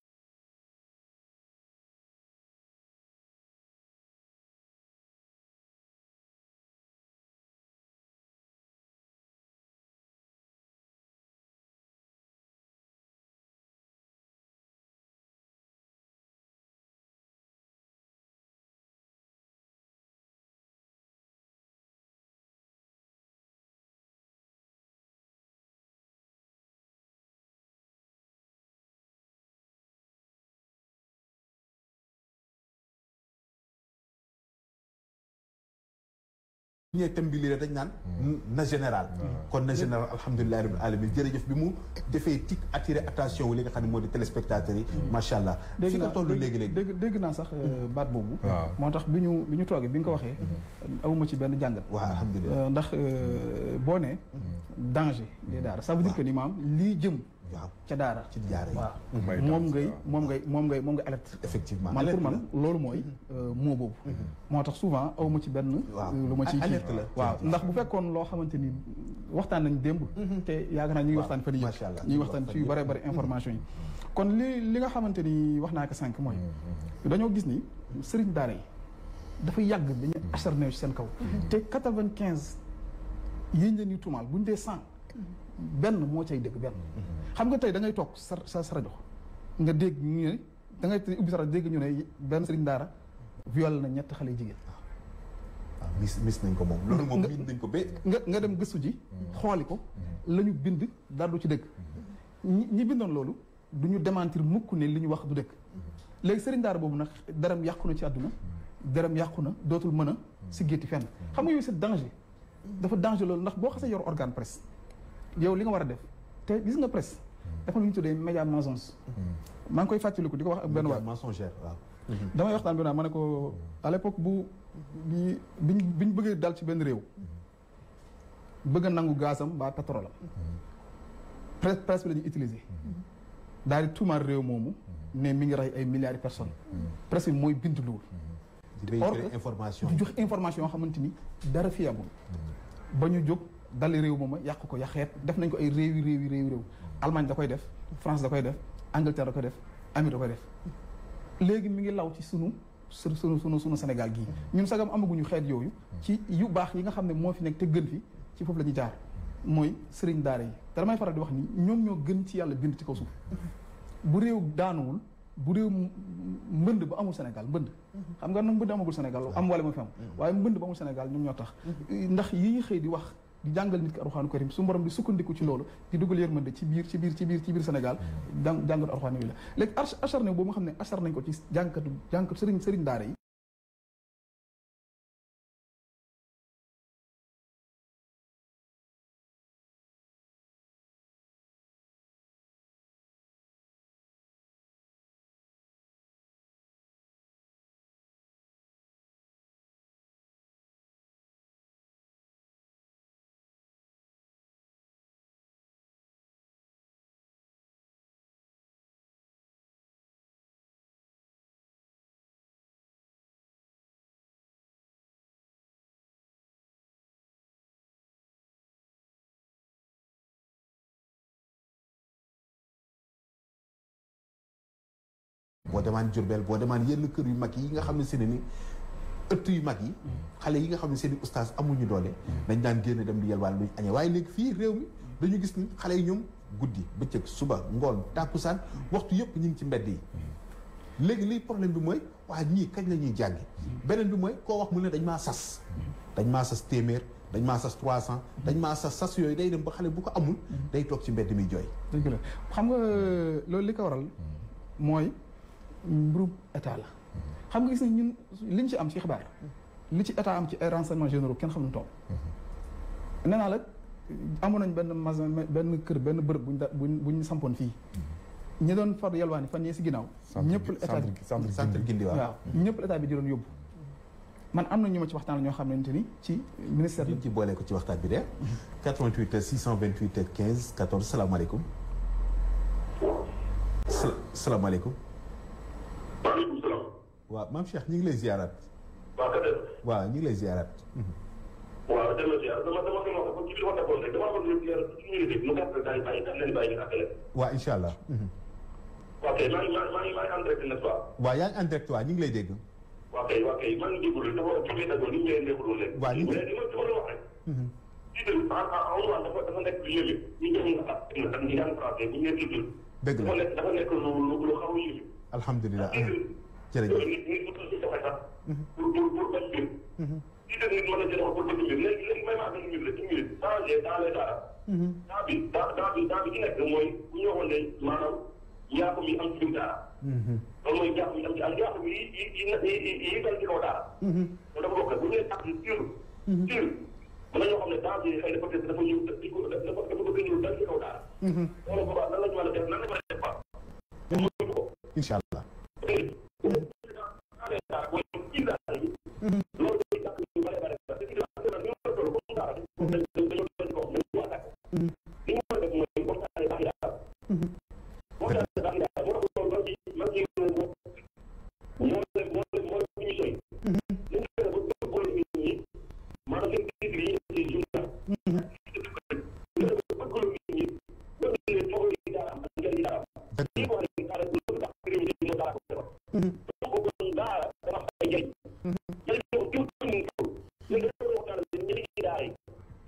ñee thème bi lii dañ naan na général kon na général alhamdulilahi rabbil alamin jërëjëf bi mu defee tic attiré attention wu li nga xam ne moo di téléspectateurs yi macha allah fi nga toll léegi-léegi dégg naa sax baat boobu moo tax bi ñu toogee bi nga ko waxee awuma ci benn jàngat waaw alhamdulilah ndax boo ne danger des daara ça veut dire que ni maam lii jëm waaw ca daara ci jaare yi waaw moom ngay alerte effectivement man pour man loolu mooy moo boobu moo tax souvent awma ci benn lu ma ci alerte la waaw ndax bu fekkoon loo xamante ni waxtaan nañ démb te yaakaar naa ñu ngi waxtaan fan yii ñu ngi waxtaan ci yu bare bare information yi kon li nga xamante ni wax naa ko sànq mooy dañoo gis ni sëriñ daara yi dafa yàgg dañu acharné ci seen kaw te 95 yéen leen ñu tuumaal buñ dee 100 benn moo cay dëgg benn xam nga tey da ngay toog sa rajo nga dégg ñu ne da ngay ubbi sa rajo dégg ñu ne benn sëriñ daara viol na 3 xale jigéen waaw mis nañ ko moom loolu moom miin nañ ko ba nga dem gëstu ji xooli ko la ñu bind dara du ci dëgg ñi bindoon loolu du ñu démentir mukk ne li ñu wax du dëgg léegi sëriñ daara boobu nag deram yàqu na ci àdduna deram yàqu na dootul mën a si gétti fenn xam nga yooyu c'est danger dafa danger loolu ndax boo xasee yor organe presse yow li nga war a def te gis nga presse dafa lu ñu tuddee média mensonge maa ngi koy fàttaliku di ko wax ak benn waay mensongère waaw damay waxtaan bi naa ma ne ko à l'époque biñ bëggee dal ci benn réew bëgg a nangu gazam mbaa pétrole am presse bi la ñuy utiliser daal di tuumaal réew moomu ne mi ngi rey ay milliards de personnes presse bi mooy bind loolu or information di jox information yoo xamante ni dara fiable ba ñu jóg dali réew mooma yàq ko yaxeet def nañ ko ay réew Allemagne da koy def France da koy def Angleterre da koy def Amérique da koy def léegi mi ngi law ci sunu Sénégal gii ñun sagam amaguñu xeet yooyu ci yu baax yi nga xam ne moo fi nekk te gën fi ci foofu la ñuy jaar mooy sëriñ daara yi te damay faral di wax ni ñoom ñoo gën ci yàlla bind ci kaw suuf bu réew daanuwul bu réew mbënd ba amul Sénégal mbënd xam nga nag mbënd amagul Sénégal am wala ma fi am waaye mbënd ba amul Sénégal ñoom ñoo tax ndax yi ñu xëy di wax di jàngal nit ki Alxuraanu Karim su borom di sukkandiku ci loolu di dugal yërmande ci biir Sénégal jàngatu Alxuraan yi la léegi acharné boobu nga xam ne acharné nañ ko ci jàngkatu sëriñ daara yi boo demaan Jurbel boo demaan yenn kër yu mag yi nga xam ne seen ni ëtt yu mag yi xale yi nga xam ne seen i ustaas amuñu doole dañ daan génn dem di yelwaan luñ añee waaye léegi fii réew mi dañu gis ni xale yi ñoom guddi bëccëg suba ngoon tàkkusaan waxtu yëpp ñu ngi ci mbedd yi léegi liy problème bi mooy waa ñii kañ la ñuy jàngi beneen bi mooy koo wax mu ne dañ maa sas téeméer dañ maa sas 300 dañ maa sas yooyu day dem ba xale bu ko amul day toog ci mbedd mi jooy dëgg la xam nga loolu li ko waral mooy mbirum état la xam nga gis ne ñun liñ ci am ci xibaar li ci état am ci ay renseignements généraux kenn xam nu toll nee naa la amoon nañ benn kër benn bërëb buñ sampoon fii ñi doon far yalwaani fan yee si ginnaaw ñëpp état bi centre Gindi waaw ñëpp état bi di doon yóbbu man am na ñu ma ci waxtaan ñoo xamante ni ci ministère bi ci boole ko ci waxtaan bi de 88 628 15 14 salaamaaleykum salaamaaleykum maaleykum salaam. waaw maam Cheikh ñu ngi lay ziaraat. waaw kër waaw ñu ngi lay ziaraat. waaw dama ziar dama wax ci biir wax rek dama bëgg ñu ziar suñu nit mu gàtt daay bàyyi dañ leen bàyyi ñu appelé. waaw incha allah. waaw kay maa ngi en direct n'est-ce pas. waaw yaa ngi en direct waaw ñu ngi lay dégg. waaw kay maa ngi déglu dafa jógee dagoo ni ñu leen déglu leen. waaw ñu ngi li ma doon wax rek. lii tamit dafa nekk lu yéeme ñu jox ñu ak ñi daan français bu ñu leen tuddul. dëgg la dafa nekk lu xaw a yéeme. alhamdulilah jërëjëf nit bu tudd dafay sax pour bañ mbir lii de nit mën a jël pour bëgg mbir léegi may maa benn mbir la une minute changé dans les daara daa bi ci nekk mooy bu ñu waxoon ne maanaam njaaxum yi am ci biir daara loolu mooy njaaxum yi am ci njaaxum yi dal ci kaw daara loolu dafa bokk bu ñu nee tax sur mën nañoo xam ne danger yi xëy na peut-être dafa ñëw dafa bëgg ñëw dal ci kaw daara. loolu boobaa nan la ñu mën a def nan la ñu mën a def ba. incha allah. loolu day jàpp ñu bare bare parce que dañoo toll comme daara dañoo doon ko wax ñu attaqué. li ñu mën a def mooy waxtaanee baax yi daal. waxtaanee baax yi daal moo tax loolu man ci moo émission yi. li ñu fexe ba bëggoon nit ñi maanaam seen digg yi ci journal. bëggoon nit ñi bëgg leen foog yi daara am ak njëriñ daara am. lii wax ne daara bu tax réew mi moo daara ko defar. donc kon daara dafa am ay njëriñ. njëriñ boobu jiw ko ñu ko ñun dañoo waxtaan ak njëriñ ci daara yi.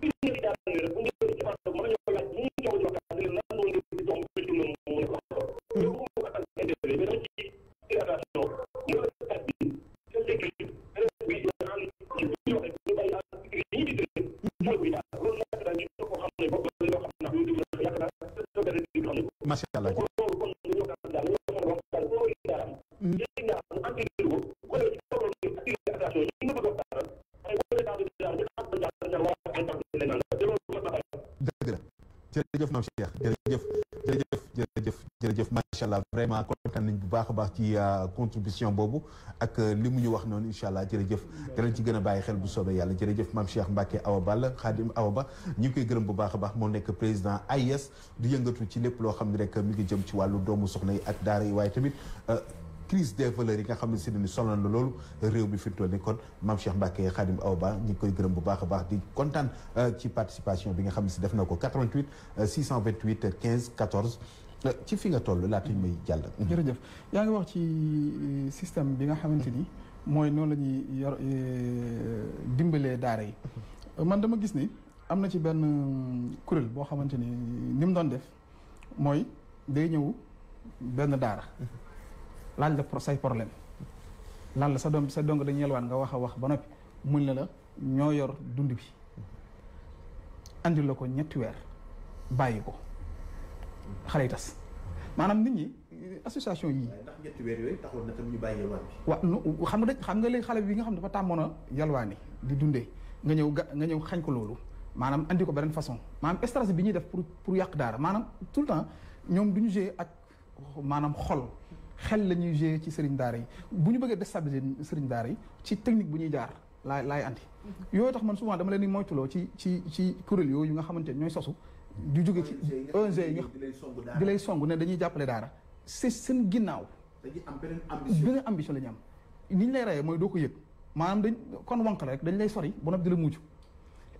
biir njëriñ daara yi rek bu ñu leen defar mën nañoo laaj ñu ngi jox waxtaan ne leen lan moo leen di jox ci moom mu nekk wax ko. yow bu ko attaque intérêt mais dama ci irradiation mu la kat bi seen sécurité bi naan ci ñu waxe ñu bàyyi à sécurité yi di dégg mooy buy daal loolu nekk daal ñu ko xam ne bopp la yoo xam ne ñu dégg yàq naa ko dara di xam ne macha allah. loolu kon dañoo xam daal dañoo xam waxtaan ko yi daara njëriñ daara mu anticiper ko ko leen ci tolloon ci irradiation yi nga bëgg waxtaan ay ko leen daal di daal ñu xam daal daal waa ay tax di leen te loolu mën na dëgg la jërëjëf maam Cheikh jërëjëf macha allah vraiment kontaan nañ bu baax a baax ci contribution boobu ak li mu ñu wax noonu incha allah jërëjëf danañ ci gën a bàyyi xel bu soobee yàlla jërëjëf maam Cheikh Mbacke Awa Balla Khadim Awa Ba ñu ngi koy gërëm bu baax a baax moo nekk président AIS di yëngatu ci lépp loo xam ne rek mi ngi jëm ci wàllu doomu soxna yi ak daara yi waaye tamit crise des valeurs yi nga xam ne si ne ni sonal na loolu réew mi fi mu toll nii kon maam Cheikh Mbacke Khadim Awa Ba ñu ngi koy gërëm bu baax a baax di kontaan ci participation bi nga xam ne si def na ko 88 628 15 14 ci fi nga toll laata ñu may jàll. jërëjëf yaa ngi wax ci système bi nga xamante ni mooy noonu la ñuy yor dimbalee daara yi man dama gis ni am na ci benn kuréel boo xamante ni ni mu doon def mooy day ñëw benn daara laaj la say problème lan la sa dong dañuy yelwaan nga wax a wax ba noppi mun la ñoo yor dund bi andil la ko ñetti weer bàyyi ko xale yi tas maanaam nit ñi association yii. ndax ñetti weer yooyu taxoon na tam ñu bàyyi yalwaan bi. waaw xam nga léegi xale bi nga xam dafa tàmmoon a yalwaani di dundee nga ñëw xañ ko loolu maanaam andi ko beneen façon maanaam stratégie bi ñuy def pour yàq daara maanaam tout le temps ñoom du ñu jouer ak maanaam xel la ñuy jouer ci sëriñ daara yi bu ñu bëggee déstabiliser sëriñ daara yi ci technique bu ñuy jaar laay andi. yooyu tax man souvent dama leen di moytuloo ci kuréel yooyu nga xamante ne ñooy sosu. di jóge ci ONG yi di lay song ne dañuy jàppale daara c'est seen ginnaaw. dañuy am beneen ambition la ñu am. ni ñu lay reyee mooy doo ko yëg maanaam kon wànq la rek dañ lay sori ba noppi di la mujj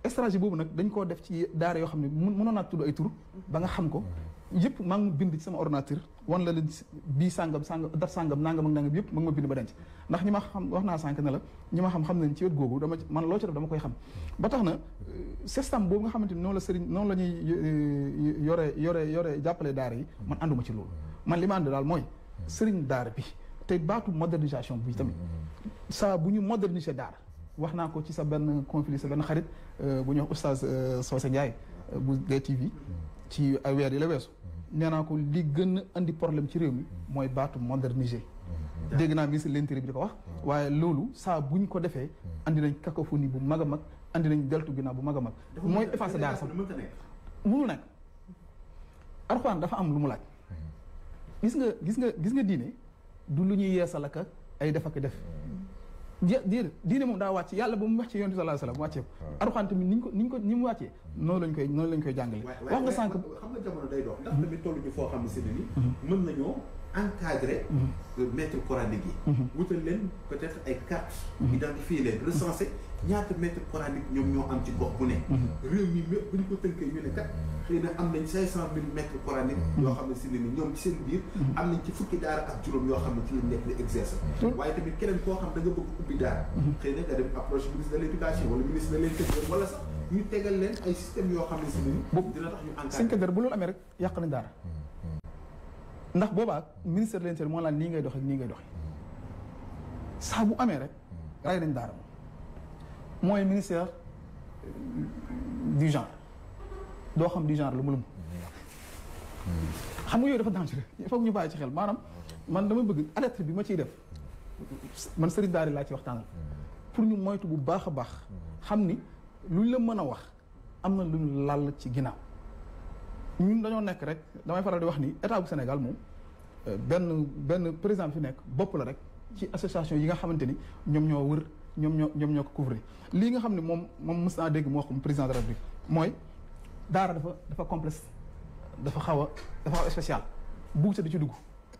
stratégie boobu nag dañ koo def ci daara yoo xam ne mënoon naa tudd ay tur ba nga xam ko yëpp maa ngi bind ci sama ordinateur wan la leen bii sàngam dat sàngam nangam ak nangam yëpp ma ngi ma bind ba denc ndax ñi ma xam wax naa sànq ne la ñi ma xam nañ ci wet googu man loo ci def dama koy xam ba tax na système boobu nga xamante ni noonu la ñuy yore jàppale daara yi man ànduma ci loolu man li ma ànd daal mooy sëriñ daara bi te baatu modernisation bi tamit saa bu ñu moderniser daara wax naa ko ci sa benn conflit sa benn xarit bu ñuy wax oustaz Socé Ndiaye bu DTV ci ay weer yi la weesu nee naa ko li gën a andi problème ci réew mi mooy baatu moderniser dégg naa ministre de l'Intérieur bi di ko wax waaye loolu saa buñ ko defee andi nañ cacophonie bu mag a mag andi nañ deltu ginnaaw bu mag a mag mooy effacé daara sax mënul nekk Alxuraan dafa am lu mu laaj gis nga diine du lu ñuy yeesal ak ay def ak def diine moom daa wàcc yàlla ba mu wax ci yonent bi sallallahu alayhi wasallam wàccee ko Alxuraan tamit ni mu wàccee noonu lañ koy jàngale wax nga sànq xam nga jamono day dox ndax tamit tollu ñu foo xam ne si ne ni mën nañoo encadrer maître coranique yi wutal leen peut-être ay cartes identifier leen recenser ñaata maître coranique ñoom ñoo am ci gox bu ne réew mi mépp bu ñu ko tënkee ñu ne kat xëy na am nañ 500,000 maître coranique yoo xam ne si ne ni ñoom ci seen biir am nañ ci fukki daara ak juróom yoo xam ne ci lañ nekk di exercer waaye tamit keneen koo xam da nga bëgg ubbi daara xëy na nga dem approche ministre de l'éducation wala ministre de l'intérieur wala sax ñu tegal leen ay système yoo xam ne si ne ni dina tax ñu encadrer bu loolu amee rek yàq nañ daara ndax boobaa ministère de l'Intérieur moo laan nii ngay doxee nii ngay doxee saa bu amee rek ray nañ daara mooy ministère du genre doo xam du genre lu mu xam nga yooyu dafa dangereux il faut que ñu bàyyi ci xel maanaam man dama bëgg alerte bi ma ciy def man sëriñ daara laa ci waxtaanal pour ñu moytu bu baax a baax xam ni luñ la mën a wax am na luñ lal ci ginnaaw ñun dañoo nekk rek damay faral di wax ni état bu Sénégal moom benn président bi fi nekk bopp la rek ci association yi nga xamante ni ñoom ñoo wër ñoom ñoo ko couvrir lii nga xam ne moom mës naa dégg mu wax comme président de la République mooy daara dafa complexe dafa xaw a spécial bugg sa di ci dugg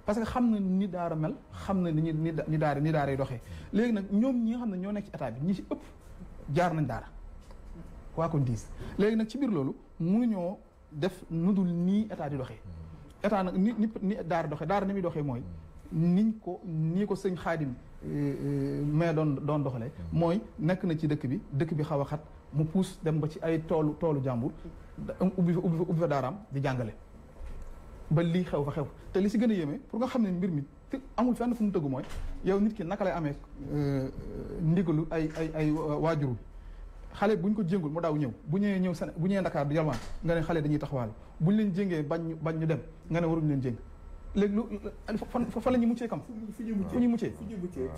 parce que xam na ni daara mel xam na ni daara yi doxee léegi nag ñoom ñi nga xam ne ñoo nekk ci état bi ñi ci ëpp jaar nañ daara waa kon diis léegi nag ci biir loolu mënuñoo def nu dul nii état di doxee état nag ni daara doxee daara ni muy doxee mooy nii ko sëñ Xaadim mais doon doxalee mooy nekk na ci dëkk bi xaw a xat mu puus dem ba ci ay toolu jàmbur ubbi fa daaraam di jàngale ba lii xew fa xew te li si gën a yéeme pour nga xam ne mbir mi amul fenn fu mu tëggu mooy yow nit ki naka lay amee ndigalu ay waajurul xale buñ ko jéngul mu daaw ñëw bu ñëwee Dakar di yalwaan nga ne xale dañuy taxawaalu buñ leen jéngee bañ ñu dem nga ne waruñu leen jéng léegi lu fa la ñuy muccee kam fu ñuy muccee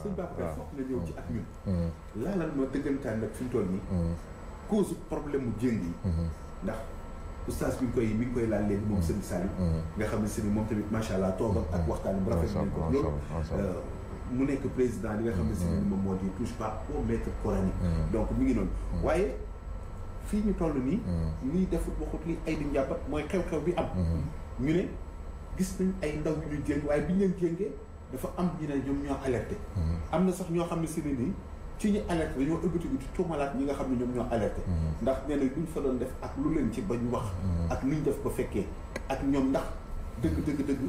sëñ Babacar foog na ñëw ci ak ñun laalal ma dëggantaan nag fi mu toll nii cause problème mu jéng yi ndax oustaz mi ngi koy laal léegi moom sëñ Saliou nga xam ne si ni moom tamit macha allah toog ak waxtaan bu rafet nañ ko loolu mu nekk président li nga xam ne si ni moom moo di touche pas au maître coranique donc mi ngi noonu waaye fii ñu toll nii lii defut waxut li ay di njàmbat mooy xew-xew bi am ñu ne gis nañ ay ndaw yu ñu jéng waaye bi ñu leen jéngee dafa am ñu ne ñoom ñoo alerté am na sax ñoo xam ne si ni nii ci ñu alerté dañoo ëbbatigu ci tuumalaat ñi nga xam ne ñoom ñoo alerté ndax nee na luñ fa doon def ak lu leen ci ba ñu wax ak luñ def ba fekkee ak ñoom ndax dëgg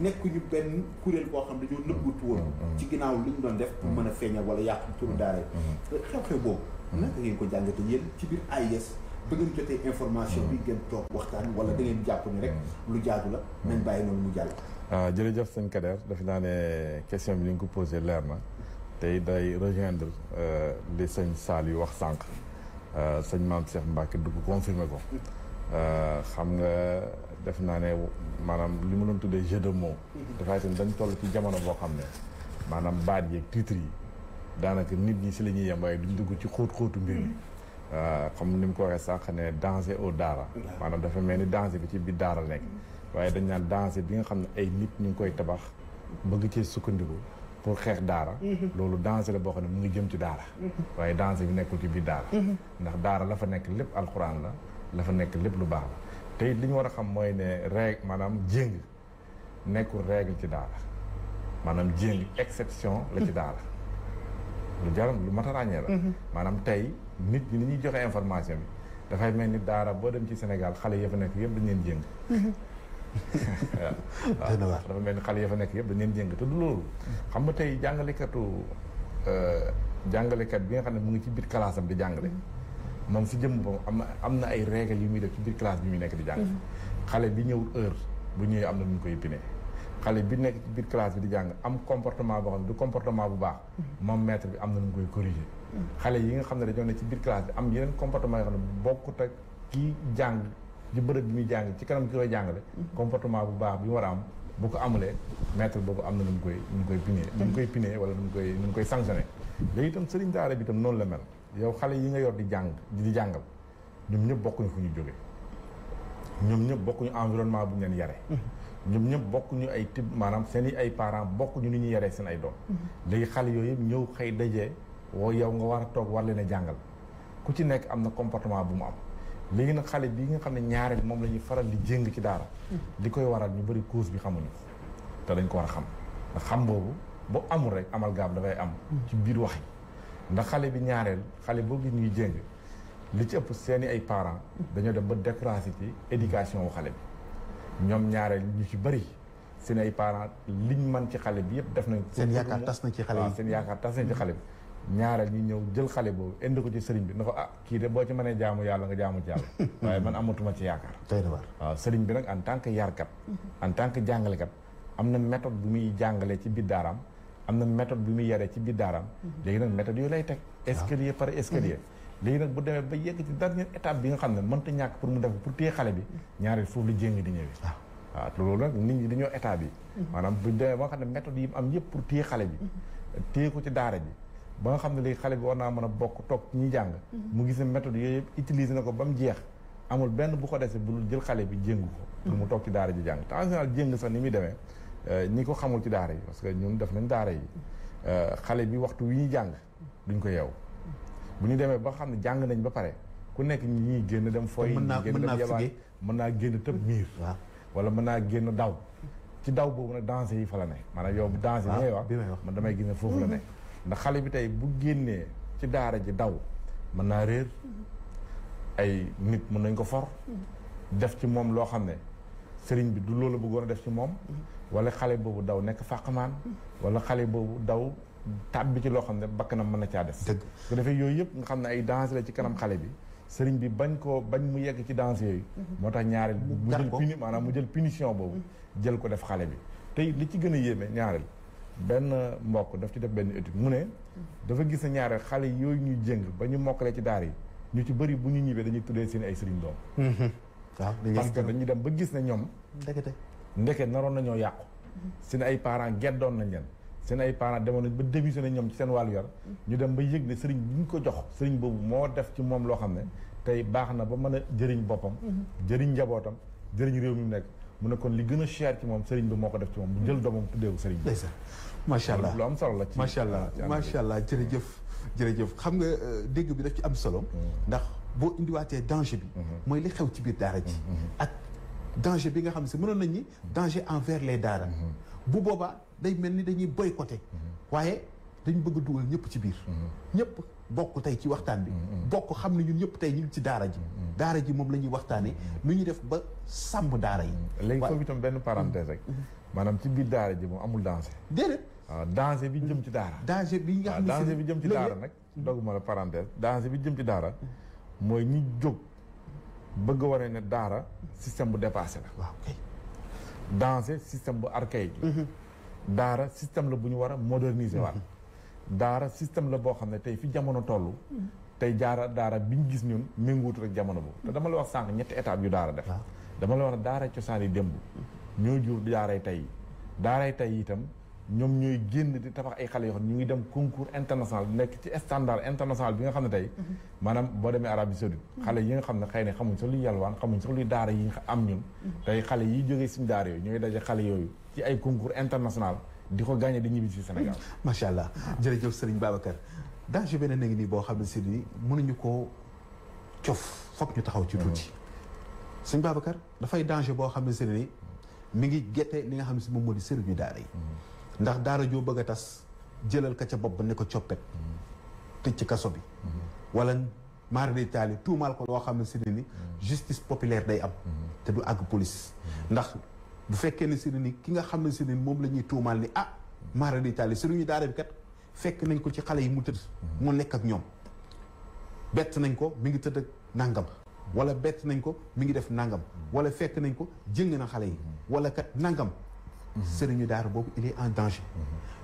nekkuñu benn kuréel boo xam ne dañoo nëbbutu woon ci ginnaaw li ñu doon def pour mën a feeñal wala yàqu turu daara yi xew-xew boobu naka ngeen ko jàngate yéen ci biir AIS ba ngeen jotee information bi ngeen toog waxtaan wala da ngeen jàpp ni rek lu jaadu la nañ bàyyi noonu mu jàll jërëjëf sëñ Kader daf naa ne question bi ni nga ko posé leer na tey day rejoindre li sëñ Sall yu wax sànq sëñ Maam Cheikh Mbacke dugg confirmer ko xam nga def naa ne maanaam li mu doon tuddee jeu de mots dafay ten dañ toll ci jamono boo xam ne maanaam baat yeeg titre yi daanaka nit ñi si la ñuy yem waaye duñ dugg ci xóotu mbir mi xam ni mu ko waxee sànq ne danger au daara maanaam dafa mel ni danger bi ci biir daara nekk waaye dañ naan danger bi nga xam ne ay nit ñu ngi koy tabax bëgg cee sukkandiku pour xeex daara loolu danger la boo xam ne mu ngi jëm ci daara waaye danger bi nekkul ci biir daara ndax daara la fa nekk lépp alxuraan la fa nekk lépp lu baax la te it li ñu war a xam mooy ne règle maanaam jéng nekkul règle ci daara maanaam jéng exception la ci daara lu mat a ràññee la maanaam tey nit ñi ni ñuy joxe information bi dafay mel ni daara boo dem ci Sénégal xale ya fa nekk yëpp dañ leen jéng waaw dafa mel ni xale ya fa nekk yëpp dañ leen jéng te du loolu xam nga tey jàngalekat bi nga xam ne mu ngi ci biir classe am di jàngale moom si jëm boobu am na ay règles yu muy def ci biir classe bi muy nekk di jàng xale bi ñëwul heure bu ñëwee am na nu ñu koy pinee xale bi nekk ci biir classe bi di jàng am comportement boo xam ne du comportement bu baax moom maître bi am na nu mu koy corriger xale yi nga xam ne dañoo ne ci biir classe bi am yeneen comportement yoo xam ne bokkut ak kii jàng ci bërëb bi muy jàng ci kanam ki koy jàngale comportement bu baax bi mu war a am bu ko amulee maître boobu am na nu mu koy pinee wala nu mu koy sanctionné léegi itam sëriñ daara bi itam noonu la mel yow xale yi nga yor di jàngal ñoom ñëpp bokkuñu fu ñu jóge ñoom ñëpp bokkuñu environnement bu ñu leen yare ñoom ñëpp bokkuñu ay type maanaam seen i ay parents bokkuñu ni ñuy yaree seen ay doom léegi xale yooyu yëpp ñëw xëy dajee woo yow nga war a toog war leen a jàngal ku ci nekk am na comportement bu mu am léegi nag xale bi nga xam ne ñaareel moom la ñuy faral di jéng ci daara li koy waral ñu bëri cause bi xamuñu te dañ ko war a xam ndax xam boobu boo amul rek amal gaab dafay am ci biir wax yi ndax xale bi ñaareel xale boo gis ñuy jéng li ci ëpp seeni ay parents dañoo dem ba découragé ci éducation wu xale bi ñoom ñaareel ñu ci bëri seen ay parents liñ mën ci xale bi yëpp def nañ seen yaakaar tas na ci xale yi seen yaakaar tas nañ ci xale bi ñaareel ñu ñëw jël xale boobu indi ko ci sëriñ bi na ko kii de boo ci mënee jaamu yàlla nga jaamu ci yàlla waaye man amatuma ci yaakaar waaw sëriñ bi nag en tant que yarkat en tant que jàngalekat am na méthode bu muy jàngalee ci biir daaraam am na méthode bi muy yaree ci biir daaraam léegi nag méthode yooyu lay teg escalier par escalier léegi nag bu demee ba yegg ci dernière étape bi nga xam ne mënta ñàkk pour mu def pour téye xale bi ñaareel foofu la jéng di ñëwee waaw loolu nag nit ñi dañoo état bi maanaam bu demee ba nga xam ne méthode yi am yëpp pour téye xale bi téye ko ci daara ji ba nga xam ne léegi xale bi war naa mën a bokk toog ñi jàng mu gis ne méthode yooyu yëpp utilisé na ko ba mu jeex amul benn bu ko dese bu jël xale bi jéngu ko pour mu toog ci daara ji jàng te en général jéng sax ni muy demee ñi ko xamul ci daara yi parce que ñun def nañ daara yi xale bi waxtu wi ñuy jàng duñ ko yeew bu ñu demee ba xam ne jàng nañ ba pare ku nekk ñi génn dem fooy génn dem yabaat mën naa génn tëb miir wala mën naa génn daw ci daw boobu nag danger yi fa la ne maanaam yow danger yi ngay wax man damay gis ne foofu la ne ndax xale bi tey bu génnee ci daara ji daw mën naa réer ay nit mën nañ ko for def ci moom loo xam ne sëriñ bi du loolu bëggoon a def ci moom wala xale boobu daw nekk fàqmaan wala xale boobu daw tàbbi ci loo xam ne bakkanam mën na caa des su defee yooyu yëpp nga xam ne ay danger la ci kanam xale bi sëriñ bi bañ mu yegg ci danger yooyu moo tax ñaareel mu jël maanaam mu jël punition boobu jël ko def xale bi tey li ci gën a yéeme ñaareel benn mbokk daf ci def benn étude mu ne dafa gis ne ñaareel xale yooyu ñuy jëng ba ñu mokkalee ci daar yi ñu ci bëri bu ñu ñibbee dañuy tuddee seen ay sëriñ doom waaw parce que dañuy dem ba gis ne ñoom ndeke naroon nañoo yàqu seen ay parents geddoon nañ leen seen ay parents demoon nañ ba démissionné ñoom ci seen wàllu yor ñu dem ba yëg ne sëriñ bi ñu ko jox sëriñ boobu moo def ci moom loo xam ne tey baax na ba mën a jëriñ boppam jëriñ njabootam jëriñ réew mi mu nekk mu ne kon li gën a cher ci moom sëriñ bi moo ko def ci moom mu jël doomam tuddeewu sëriñ bi macha allah lu am solo la ci macha allah jërëjëf xam nga dégg bi daf ci am solo ndax boo indiwaatee danger bi mooy li xew ci biir daara ji ak danger bi nga xam ne si mënoon nañ ni danger envers les daara bu boobaa day mel ni dañuy boycotté waaye dañ bëgg a dugal ñëpp ci biir ñëpp bokk tey ci waxtaan bi bokk xam ne ñun ñëpp tey ñu ngi ci daara ji moom la ñuy waxtaane nu ñuy def ba sàmm daara yi léegi foofu itam benn parenthèse rek maanaam ci biir daara ji moom amul danger déedéet waaw danger bi jëm ci daara danger bi nga xam ne danger bi jëm ci daara nag doguma la parenthèse danger bi jëm ci daara mooy ñi jóg bëgg a wane ne daara système bu dépassé la waaw kay danger système bu archaïque la daara système la bu ñu war a moderniser waat daara système la boo xam ne tey fi jamono toll tey daara bi ñu gis ñun méngooti rek jamono boobu te dama la wax sànq ñetti étape yu daara def dama la wax ne daara cosaan yi démb ñoo jur daaray tey itam ñoom ñooy génn di tabax ay xale yoo xam ne ñu ngi dem concours international nekk ci standard international bi nga xam ne tey maanaam boo demee Arabie Saoudite xale yi nga xam ne xëy na xamuñ sax luy yalwaan xamuñ sax luy daara yi am ñun tey xale yi jógee suñu daara yooyu ñooy daje xale yooyu ci ay concours international di ko gagné di ñibbi si Sénégal macha allah jërëjëf Serigne Babacar danger beneen na ngi nii boo xam ne si ni mënuñu koo cof foog ñu taxaw ci tuuti Serigne Babacar dafay danger boo xam ne si ni mi ngi gette li nga xam ne si moom moo di sëriñu daara yi ndax daara joo bëgg a tas jëlal ka ca bopp ba ne ko coppet tëj ci kaso bi wala maara day taali tuumaal ko loo xam ne si ni justice populaire day am te du àgg police ndax bu fekkee ne si ni ki nga xam ne si ni moom la ñuy tuumaal ni maara day taali sëriñu daara bi kat fekk nañ ko ci xale yi mu tëdd mu nekk ak ñoom bett nañ ko mi ngi tëdd ak nangam wala bett nañ ko mi ngi def nangam wala fekk nañ ko jëng na xale yi wala kat nangam sëriñu daara boobu il est en danger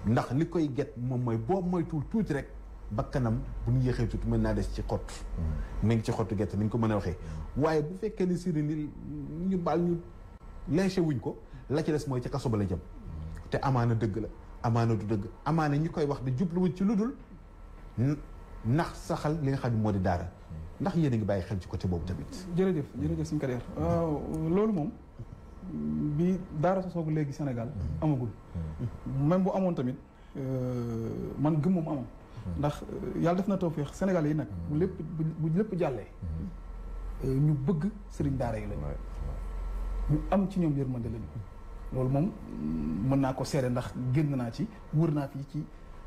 ndax li koy get moom mooy boo moytuwul tuuti rek bakkanam bu ñu yéexee tuuti mën naa des ci xott mu ngi ci xottu gerte ni ñu ko mën a waxee waaye bu fekkee ne sëriñ ni ñu baal ñu léché wuñ ko la ci des mooy ca kaso ba la jëm te amaana dëgg la amaana du dëgg amaana ñi koy wax di jubluwuñ ci lu dul ndax saxal li nga xam ne moo di daara ndax yéen a ngi bàyyi xel ci côté boobu tamit jërëjëf suñu carrière loolu moom bi daara sosoogu léegi Sénégal amagul même bu amoon tamit man gëm moom amam ndax yàlla def na tawfeex Sénégal yi nag bu lépp jàllee ñu bëgg sëriñ daara yi lañu ñu am ci ñoom yërmande lañu loolu moom mën naa ko seede ndax génn naa ci wër naa fii ci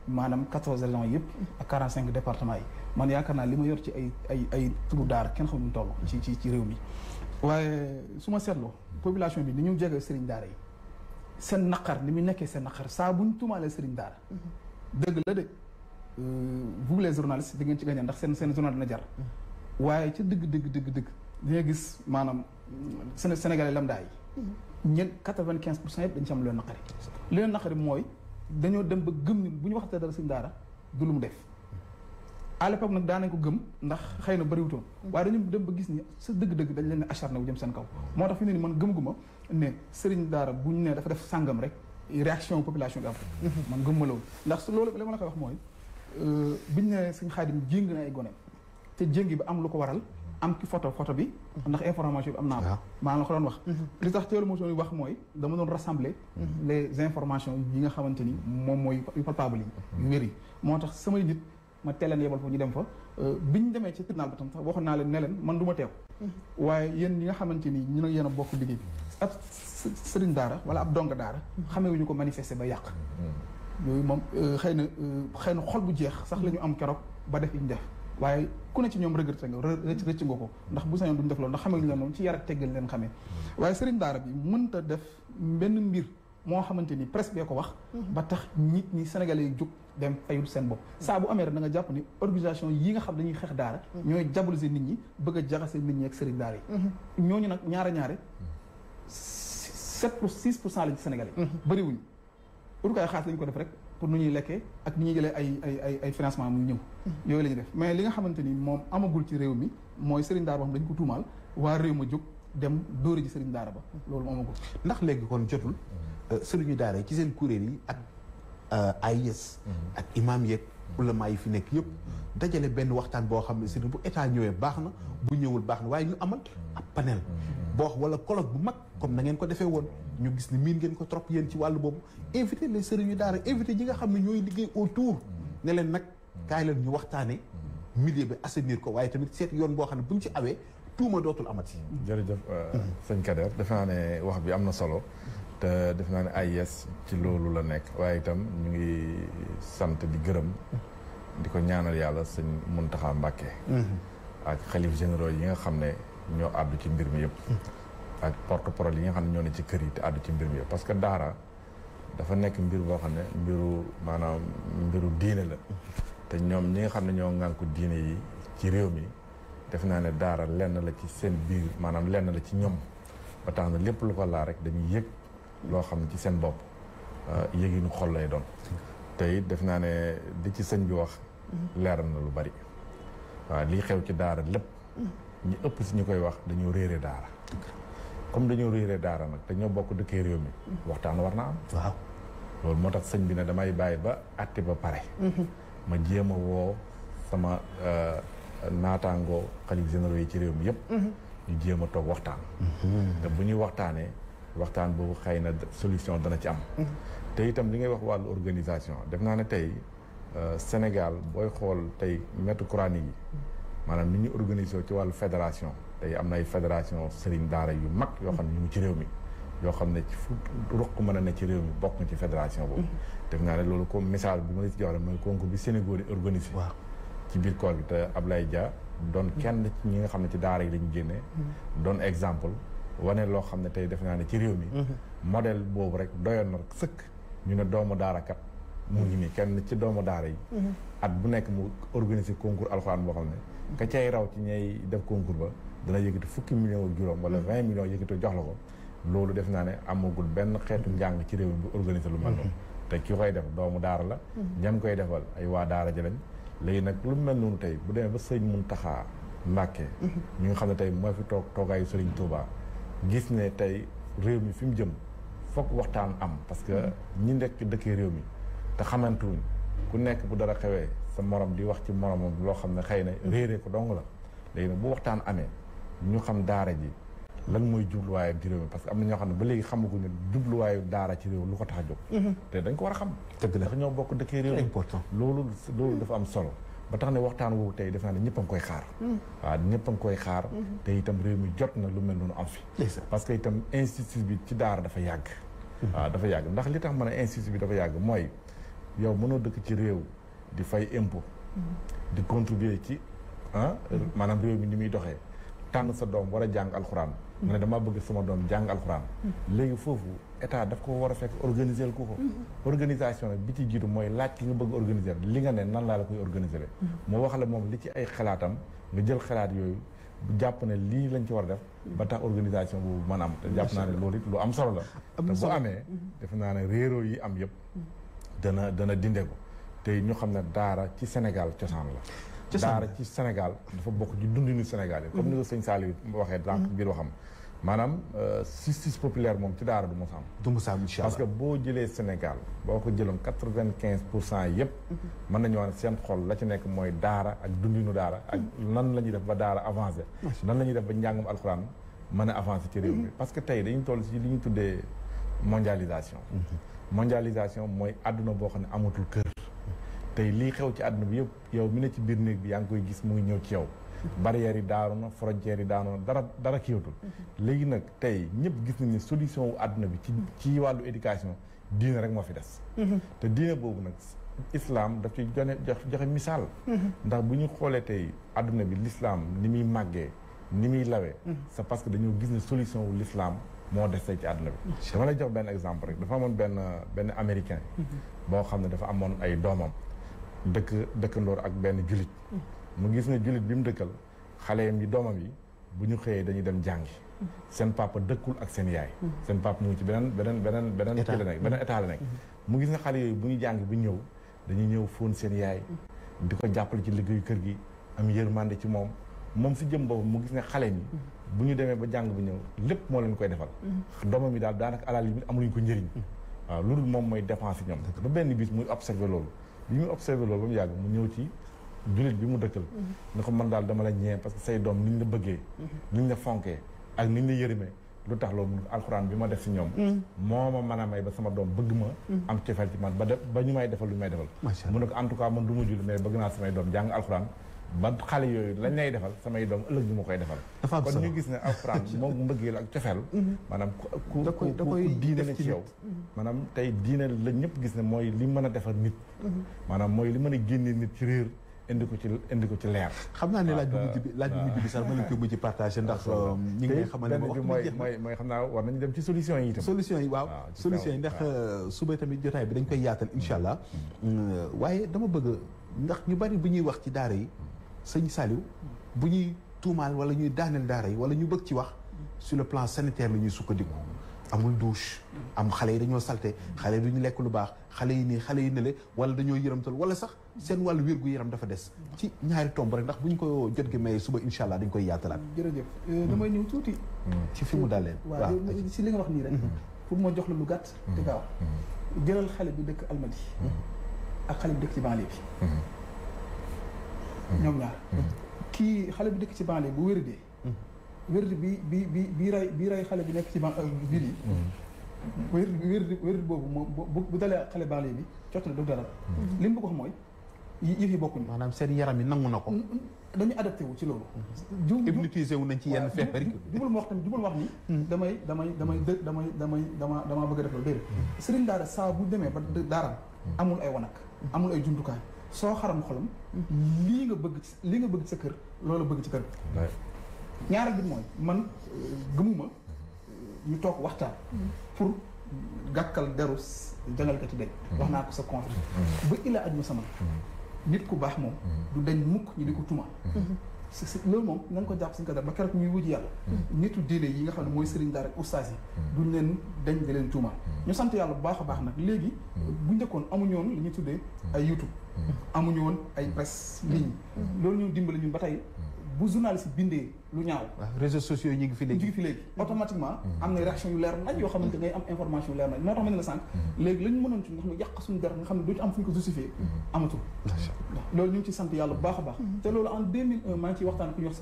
maanaam 14 régions yëpp ak 45 départements yi man yaakaar naa li ma yor ci ay turu daara kenn xamul toll ci réew mi waaye su ma seetloo population bi ni ñu jege sëriñ daara yi seen naqar ni mu nekkee seen naqar saa bu ñu tuumaalee sëriñ daara dëgg la de vous les journalistes di ngeen ci gagné ndax seen journal dina jar waaye ca dëgg di nga gis maanaam Sénégalais lambda yi ñen 95% yëpp dañu ci am lu leen naqari li leen naqari mooy dañoo dem ba gëm ni bu ñu waxtee dara sëriñ daara du lu mu def à l'époque nag daanañ ko gëm ndax xëy na bëriwutoon waaye dañu dem ba gis ni sa dëgg-dëgg dañ leen ne acharné wu jëm seen kaw moo tax fi ne ni man gëm-guma ne sëriñ daara bu ñu ne dafa def sàngam rek réaction population bi am man gëm ma loolu ndax su loolu li ma la koy wax mooy biñ ne Sëñ Xaadim jéng na ay gone te jéng bi am lu ko waral am ki photo bi ndax information bi am naa ko maa la ko doon wax li tax teelu moo wax mooy dama doon rassembler les informations yi nga xamante ni moom mooy yu palpable yi yu wér yi moo tax samay nit ma teeleen yebal fa ñu dem fa biñ demee ci tribunal ba tam sax waxoon naa leen ne leen man du ma teew waaye yéen ñi nga xamante ni ñu ne yéen a bokk liggéey bi ab sëriñ daara wala ab donga daara xamewuñu ko manifester ba yàq yooyu moom xëy na xol bu jeex sax la ñu am keroog ba def ñu def waaye ku ne ci ñoom regretté nga rëcc nga ko ndax bu sañoon duñ def loolu ndax xamewuñu leen moom ci yar ak teggal leen xamee waaye sëriñ daara bi mënta def benn mbir moo xamante ni presse bee ko wax ba tax nit ñi sénégalais yi jóg dem fayul seen bopp saa bu amee rek da nga jàpp ni organisation yi nga xam dañuy xeex daara ñooy diaboliser nit ñi bëgg a jaxase nit ñi ak sëriñ daara yi ñooñu nag ñaare 7% lañ ci sénégalais bëriwuñu urukaay xaalis lañ ko def rek pour nu ñuy lekkee ak ni ñuy jëlee ay financement muy ñëw yooyu la ñuy def mais li nga xamante ni moom amagul ci réew mi mooy sëriñ daara boo xam dañ ko tuumaal waa réew ma jóg dem dóori ji sëriñ daara ba loolu amagul ndax léegi kon jotul sëriñu daara yi ci seen kuréel yi ak AIS ak imam yeeg ulama yi fi nekk yëpp dajale benn waxtaan boo xam ne si bu état ñëwee baax na bu ñëwul baax na waaye ñu amal ab panel boo wala colloque bu mag comme na ngeen ko defee woon ñu gis ni miin ngeen ko trop yéen ci wàllu boobu invité les sëriñu daara invité ñi nga xam ne ñooy liggéey autour ne leen nag kaay leen ñu waxtaane milieu bi assainir ko waaye tamit seet yoon boo xam ne buñ ci awee tuuma dootul amati. jërëjëf sëñ Kader defe naa ne wax bi am na solo te defe naa ne AIS ci loolu la nekk waaye itam ñu ngi sant di gërëm di ko ñaanal yàlla sëñ Muntaxa Mbàkke ak xalif généraux yi nga xam ne ñoo àddu ci mbir mi yëpp ak porte-parole yi nga xam ne ñoo ne ci kër yi te àddu ci mbir mi yëpp parce que daara dafa nekk mbir boo xam ne mbiru diine la te ñoom ñi nga xam ne ñoo ŋànku diine yi ci réew mi def naa ne daara lenn la ci seen biir maanaam lenn la ci ñoom ba tax na lépp lu ko laa rek dañuy yëg loo xam ne ci seen bopp yëginu xol lay doon te it def naa ne di ci sëñ bi wax leeral na lu bari waaw lii xew ci daara lépp ñi ëpp si ñu koy wax dañoo réere daara comme dañoo réere daara nag te ñoo bokk dëkkee réew mi waxtaan war na am waaw loolu moo tax sëñ bi ne damay bàyyi ba àtte ba pare ma jéem a woo sama naataangoo xalif généraux yi ci réew mi yëpp ñu jéem a toog waxtaan te bu ñuy waxtaanee waxtaan boobu xëy na solution dana ci am te itam li ngay wax wàllu organisation def naa ne tey Sénégal booy xool tey maître coranique yi maanaam ni ñu organisé ci wàllu fédération tey am na ay fédération sëriñ daara yu mag yoo xam ne ñu ngi ci réew mi yoo xam ne ci fu ruq mën a ne ci réew mi bokk na ci fédération boobu def naa ne loolu comme message bi ma la ci jox rek mooy concours bi Sénégal di organisé ci biir koor gi te Ablaye Dia doon kenn ci ñi nga xam ne ci daara yi la ñu génnee doon exemple wane loo xam ne tey def naa ne ci réew mi modèle boobu rek doyoon na sëkk ñu ne doomu daara kat mu ngi nii kenn ci doomu daara yi at bu nekk mu organiser concours alxuraan boo xam ne ka cay raw ci ñay def concours ba dana yëkkati fukki millions ak juróom wala 20 millions yëkkati jox la ko loolu def naa ne amagul benn xeetu njàng ci réew mi bu organiser lu mel noonu te ki koy def doomu daara la ñam koy defal ay waa daara ji lañ léegi nag lu mel noonu tey bu demee ba sëñ Muntaxa Mbàkke ñu nga xam ne tey moo fi toogaayu Sëriñ Tuubaa gis ne tey réew mi fi mu jëm foog waxtaan am parce que ñi nekk dëkkee réew mi te xamantuwuñ ku nekk bu dara xewee sa morom di wax ci moromam loo xam ne xëy na réeree ko dong la léegi nag bu waxtaan amee ñu xam daara ji lan mooy jubluwaayam ci réew mi parce que am na ñoo xam ne ba léegi xamaguñu jubluwaayu daara ci réew lu ko tax a jóg te dañ ko war a xam ndax ñoo bokk dëkkee réew important loolu dafa am solo ba tax ne waxtaan woowu tey def naa ne ñëpp a ngi koy xaar waaw ñëpp a ngi koy xaar te itam réew mi jot na lu mel noonu am fi parce que itam institut bi ci daara dafa yàgg waaw dafa yàgg ndax li tax ma ne institut bi dafa yàgg mooy yow mënoo dëkk ci réew di fay impôt di contribuer ci maanaam réew mi ni muy doxee tànn sa doom war a jàng alxuraan nga ne dama bëgg sama doom jàng alxuraan léegi foofu état daf ko war a fekk organiser ko organisation nag bi ci jiitu mooy laaj ki nga bëgg organiser li nga ne nan laa la koy organiser moo wax la moom li ci ay xalaatam nga jël xalaat yooyu jàpp ne lii lañ ci war a def ba tax organisation boobu mën am te jàpp naa ne loolu it lu am solo la te bu amee defe naa ne réeroo yi am yëpp dana dinde ko te ñu xam ne daara ci Sénégal cosaan la daara ci Sénégal dafa bokk ci dundinu Sénégal yi comme ni ko sëñ Saliou waxee donc biir waxam maanaam justice populaire moom ci daara du mos a am. du mos a am incha allah parce que boo jëlee Sénégal boo ko jëloon 95% yëpp. mën nañu wax ne seen xol la ci nekk mooy daara ak dundinu daara ak nan la ñuy def ba daara avancé. nan la ñuy def ba njàngum alxuraan mën a avancé ci réew mi. parce que tey dañu toll ci li ñu tuddee mondialisation. mondialisation mooy àdduna boo xam ne amatul kër. tey lii xew ci àdduna bi yëpp yow mi ne ci biir néeg bi yaa ngi koy gis muy ñëw ci yow. barrières yi daanu na frontières yi daanu na dara kiiwatul. léegi nag tey ñëpp gis nañ ne solution wu àdduna bi ci wàllu éducation diine rek moo fi des. te diine boobu nag islam daf ci joxe misaal. ndax bu ñu xoolee tey àdduna bi l'islam ni muy màggee ni muy lawee. c'est parce que dañoo gis ne solution wu l'islam moo des tey ci àdduna bi. dama lay jox benn exemple rek dafa amoon benn américain. boo xam ne dafa amoon ay doomam dëkkandoor ak benn julit. mu gis ne jullit bi mu dëkkal xaleem yi doomam yi bu ñu xëyee dañuy dem jàngi seen papa dëkkul ak seen yaay seen papa mu ngi ci beneen kii la nekk beneen état la nekk mu gis ne xale yooyu bu ñu jàngi bu ñëw dañuy ñëw fóon seen yaay di ko jàppale ci liggéeyu kër gi am yërmande ci moom si jëm boobu mu gis ne xaleem yi bu ñu demee ba jàng bu ñëw lépp moo leen koy defal doomam yi daal daanaka alal yi amuluñ ko njëriñ waaw loolu moom mooy dépense yi ñoom ba benn bis muy observé loolu bi muy observé loolu ba mu yàgg mu ñëw ci jullit bi mu dëkkal ne ko man daal dama la ñee parce que say doom niñ la bëggee niñ la fonkee ak niñ la yërëmee lu tax loolu alxuraan bi ma def si ñoom moo ma mën a may ba sama doom bëgg ma am cofeel ci man ba ñu may defal lu may defal mu ne ko en tout cas man du ma julli mais bëgg naa samay doom jàng alxuraan ba xale yooyu lañ lay defal samay doom ëllëg ñu ma koy defal kon ñu gis ne alxuraan moom mbëggeel ak cofeel maanaam ku diine na ci yow maanaam tey diine la ñëpp gis ne mooy li mën a defar nit maanaam mooy li mën a génne nit ci réer indi ko ci leer. xam naa ne laaj bu mujj bi sax ma leen koy mujj partagé ndax ñi ngi xamal ne wax mooy xam naa war nañu dem ci solution yi itam. solution yi waaw solution yi ndax suba tamit jotaay bi dañ koy yaatal incha allah. waaye dama bëgg ndax ñu bari bu ñuy wax ci daara yi sëñ Saliou bu ñuy tuumaal wala ñuy daaneel daara yi wala ñu bëgg ci wax sur le plan sanitaire la ñuy sukkandiku. amul douche am xale yi dañoo salte xale yi duñu lekk lu baax xale yi nii xale yi nele wala dañoo yëramtal wala sax seen wàllu wér-gu-yaram dafa des ci ñaari tomb rek ndax bu ñu ko jot gi may suba incha allah dañ koy yaatalaat. jërëjëf damay ñëw tuuti. ci fi mu daal leen. waaw si li nga wax nii rek. pour moo jox la lu gàtt. te gaaw jëlal xale bi dëkk Almadi. ak xale bi dëkk ci banlieue bi. ñoom ñaar. kii xale bi dëkk ci banlieue bu wéradee. wérdi bi ray xale bi nekk ci biir yi wérdi boobu moom bu dalee xale banlieue bi cott la du dara li mu bëgg wax mooy yëf yi bokkuñu maanaam seen yaram yi nangu na ko dañu adapté wu ci loolu hypnotisé wu nañ ci yenn feebar yi jubal ma wax tamit jubal wax ni damaa bëgg a def loolu déedéet sëriñ daara saa bu demee ba daaram amul ay wanak amul ay jumtukaay soo xaram xolam lii nga bëgg ci sa kër loolu bëgg ci kër ñaareel bi mooy man gëmuma ñu toog waxtaan pour gàkkal deru jàngalkati dañ wax naa ko sa contre ba ila aj ma sama nit ku baax moom du dañ mukk ñu di ko tuma loolu moom nañ ko jàpp suñu ko def ba keroog ñuy wuji yàlla nitu diine yi nga xam ne mooy sëriñ daara ak ustaas yi duñ leen dañ di leen tuuma ñu sant yàlla bu baax a baax nag léegi bu njëkkoon amuñu woon li ñuy tuddee ay YouTube amuñu woon ay presse ligne loolu ñu dimbali ñun ba tey bu journaliste bindee lu ñaaw réseaux sociaux yi ñu ngi fi léegi automatiquement am na réaction yu leer nañ yoo xamante ngay am information yu leer nañ moo tax ma ne la sànq léegi lañu mënoon ci nga xam ne yàq suñu der nga xam ne doo ci am fu ñu ko justifié amatul loolu ñu ngi ci sant yàlla bu baax a baax te loolu en 2001 maa ngi ciy waxtaan ku ñuy wax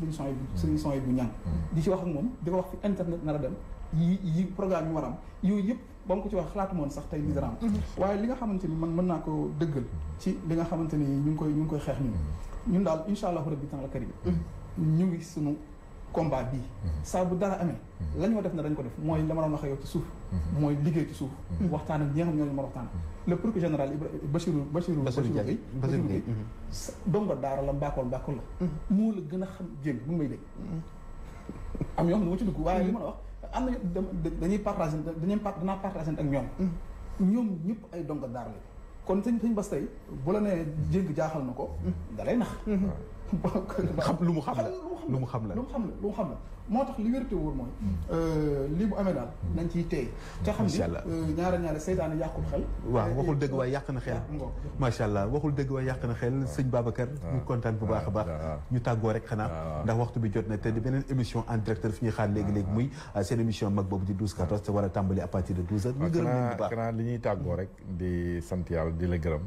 sëriñ son yi bu ñaan di ci wax ak moom di ko wax fi internet nar a dem yi programme yi war a am yooyu yëpp ba mu ko ci wax xalaatu moon sax tey li dara am waaye li nga xamante ni man mën naa ko dëggal ci li nga xamante ni ñu ngi koy xeex ñun daal incha allahu rabbi taala karim ñu ngi suñu combat bii saa bu dara amee la ñu def na dañ ko def mooy la ma doon wax yow ci suuf mooy liggéey ci suuf waxtaan ak ñi nga xam ñoo ñu mën waxtaan le procureur général Bachirou Gueye dongo daara la mbaakool la moo la gën a xam jéem bu ngi may dégg am yoo xam ne dama ci dugg waaye li ma la wax am nañu danaa partagé ak ñoom ñëpp ay dongo daara la kon sëñ Bass tey bu la nee jéng jaaxal na ko da lay nax xam lu mu xam la lu mu xam la moo tax li wérte wóor mooy lii bu amee daal nañ ciy teey te xam ni ñaare seytaane yàqul xel waaw waxul dëgg waaye yàq na xel macha allah waxul dëgg waaye yàq na xel sëñ Babacar ñu kontaan bu baax a baax ñu tàggoo rek xanaa ndax waxtu bi jot na te di beneen émission en direct fi ñuy xaar léegi-léegi muy seen émission mag boobu di 12-14 te war a tàmbali à partir de 12 heures ñu gërëm leen bu baax xanaa li ñuy tàggoo rek di sant yàlla di la gërëm